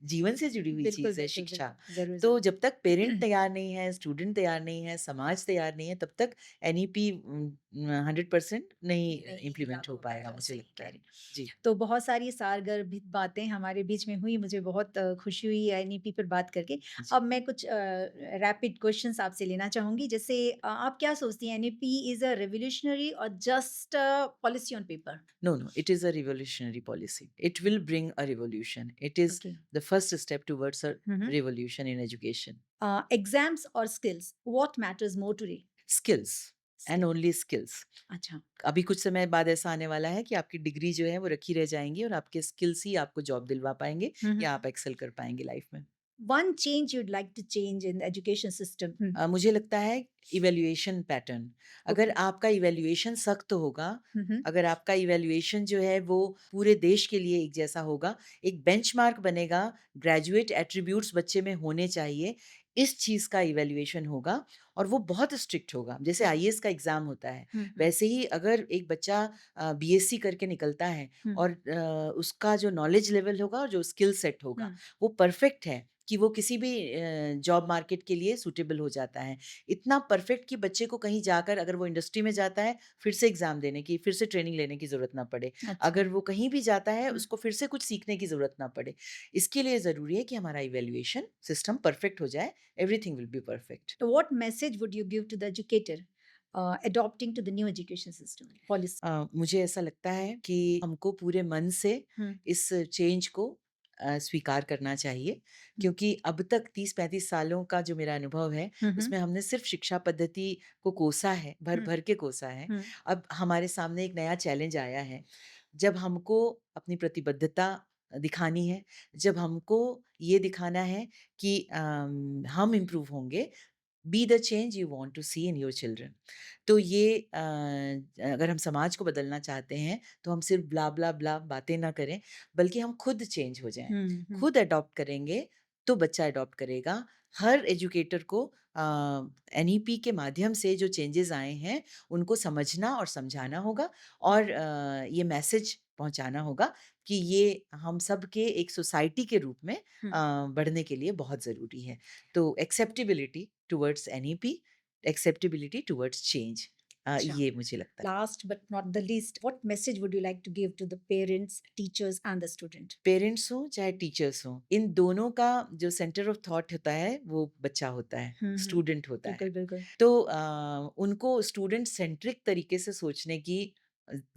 जीवन से जुड़ी हुई बिल्कुल, चीज़ है बिल्कुल, शिक्षा। बिल्कुल। ज़रूर, तो ज़रूर। जब तक पेरेंट तैयार नहीं है, स्टूडेंट तैयार नहीं है, समाज तैयार नहीं है, तब तक एनईपी 100% नहीं नहीं इम्प्लीमेंट लागू हो हो पाएगा पाएगा, मुझे सही लगता कह है। रही हैं। जी। तो बहुत सारी सारगर्भित बातें हमारे बीच में हुई, मुझे बहुत खुशी हुई एनईपी पर बात करके। जी। अब मैं कुछ रैपिड क्वेश्चन्स आपसे लेना चाहूँगी, जैसे आप क्या सोचती हैं एनईपी इज़ अ रिवोल्यूशनरी और just a policy on paper? No, no, it is a revolutionary policy. It will bring a revolution. It is okay. the first step towards a हुँ, हुँ। revolution in education. एग्ज़ाम्स और skills, what matters more today? Skills and skills. only skills. अच्छा। अभी कुछ समय बाद ऐसा आने वाला है कि आपकी डिग्री जो है वो रखी रह जाएँगी और आपके स्किल्स ही आपको जॉब दिलवा पाएँगे हुँ, हुँ। या आप एक्सेल कर पाएँगे लाइफ में। One change you'd like to change in the education system? हुँ। मुझे लगता है इवैल्यूएशन पैटर्न, अगर ओके। आपका इवैल्यूएशन सख्त होगा, हुँ, हुँ। अगर आपका इवैल्यूएशन जो है वो पूरे देश के लिए एक जैसा होगा, एक बेंचमार्क बनेगा, ग्रेजुएट एट्रिब्यूट्स बच्चे में होने चाहिए, इस चीज़ का इवैल्यूएशन होगा और वो बहुत स्ट्रिक्ट होगा। जैसे हुँ, आईएएस का एग्ज़ाम होता है, हुँ, हुँ, वैसे ही अगर एक बच्चा बीएससी करके निकलता है हुँ, और उसका जो नॉलेज लेवल होगा और जो स्किल सेट होगा, हुँ। वो परफेक्ट है कि वो किसी भी जॉब मार्केट के लिए सूटेबल हो जाता है। इतना परफेक्ट कि बच्चे को कहीं जाकर अगर वो इंडस्ट्री में जाता है, फिर से एग्ज़ाम देने की, फिर से ट्रेनिंग लेने की ज़रूरत ना पड़े। अच्छा। अगर वो कहीं भी जाता है, हुँ। उसको फिर से कुछ सीखने की ज़रूरत ना पड़े। इसके लिए ज़रूरी है कि हमारा इवैल्यूएशन सिस्टम परफेक्ट हो जाए, everything will be perfect. So what message would you give to the educator adopting to the new education system policy? मुझे ऐसा लगता है कि हमको पूरे मन से हुँ, इस चेंज को स्वीकार करना चाहिए हुँ, क्योंकि अब तक 30-35 सालों का जो मेरा अनुभव है, हुँ, हुँ, उसमें हमने सिर्फ शिक्षा पद्धति को कोसा है, हुँ, भर-भर के कोसा है। हुँ, अब हमारे सामने एक नया चैलेंज आया है, जब हमको अपनी प्रतिबद्धता दिखानी है, जब हमको ये दिखाना है कि हम इम्प्रूव होंगे, be the change you want to see in your children. तो ये अगर हम समाज को बदलना चाहते हैं तो हम सिर्फ ब्ला ब्ला ब्ला बातें ना करें बल्कि हम खुद चेंज हो जाएं। हुँ, हुँ, खुद अडॉप्ट करेंगे तो बच्चा अडॉप्ट करेगा। हर एजुकेटर को एनईपी के माध्यम से जो चेंजेस आए हैं उनको समझना और समझाना होगा और ये मैसेज पहुंचाना होगा कि ये हम सब के एक सोसाइटी के रूप में हुँ। बढ़ने के लिए बहुत ज़रूरी है। तो acceptability towards NEP, acceptability towards change, अच्छा। ये मुझे लगता है। Last but not the least, what message would you like to give to the parents, teachers and the student? Parents हों चाहे टीचर्स हों, इन दोनों का जो सेंटर ऑफ थॉट होता है वो बच्चा होता है, हुँ, हुँ। स्टूडेंट होता है। बिल्कुल, बिल्कुल। तो उनको स्टूडेंट सेंट्रिक तरीके से सोचने की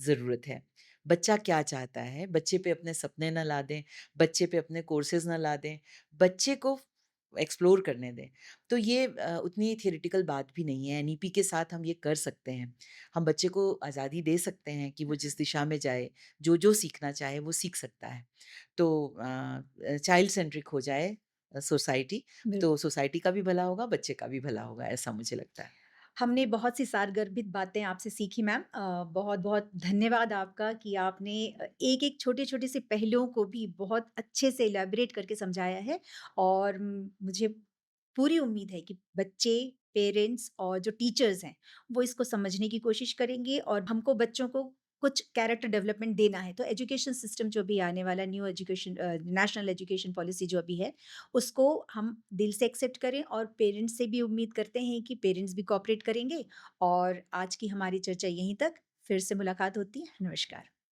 ज़रूरत है। बच्चा क्या चाहता है? बच्चे पे अपने सपने ना लादें, बच्चे पे अपने कोर्सेज़ ना लादें, बच्चे को एक्सप्लोर करने दें। तो ये उतनी थियोरेटिकल बात भी नहीं है, एनईपी के साथ हम ये कर सकते हैं। हम बच्चे को आज़ादी दे सकते हैं कि वो हुँ, जिस दिशा में जाए, जो-जो सीखना चाहे वो सीख सकता है। तो चाइल्ड सेंट्रिक हो जाए सोसाइटी, बिल्कुल। तो सोसाइटी का भी भला होगा, बच्चे का भी भला होगा, ऐसा मुझे लगता है। हमने बहुत सी सारगर्भित बातें आपसे सीखी मैम। बहुत-बहुत धन्यवाद आपका कि आपने एक-एक छोटे-छोटे से पहलुओं को भी बहुत अच्छे से इलैबोरेट करके समझाया है और मुझे पूरी उम्मीद है कि बच्चे, पेरेंट्स और जो टीचर्स हैं, वो इसको समझने की कोशिश करेंगे और हमको बच्चों को कुछ कैरेक्टर डेवलपमेंट देना है। तो एजुकेशन सिस्टम जो भी आने वाला new education national education policy जो अभी है, उसको हम दिल से एक्सेप्ट करें और पेरेंट्स से भी उम्मीद करते हैं कि पेरेंट्स भी कोऑपरेट करेंगे और आज की हमारी चर्चा यहीं तक। फिर से मुलाकात होती है। नमस्कार।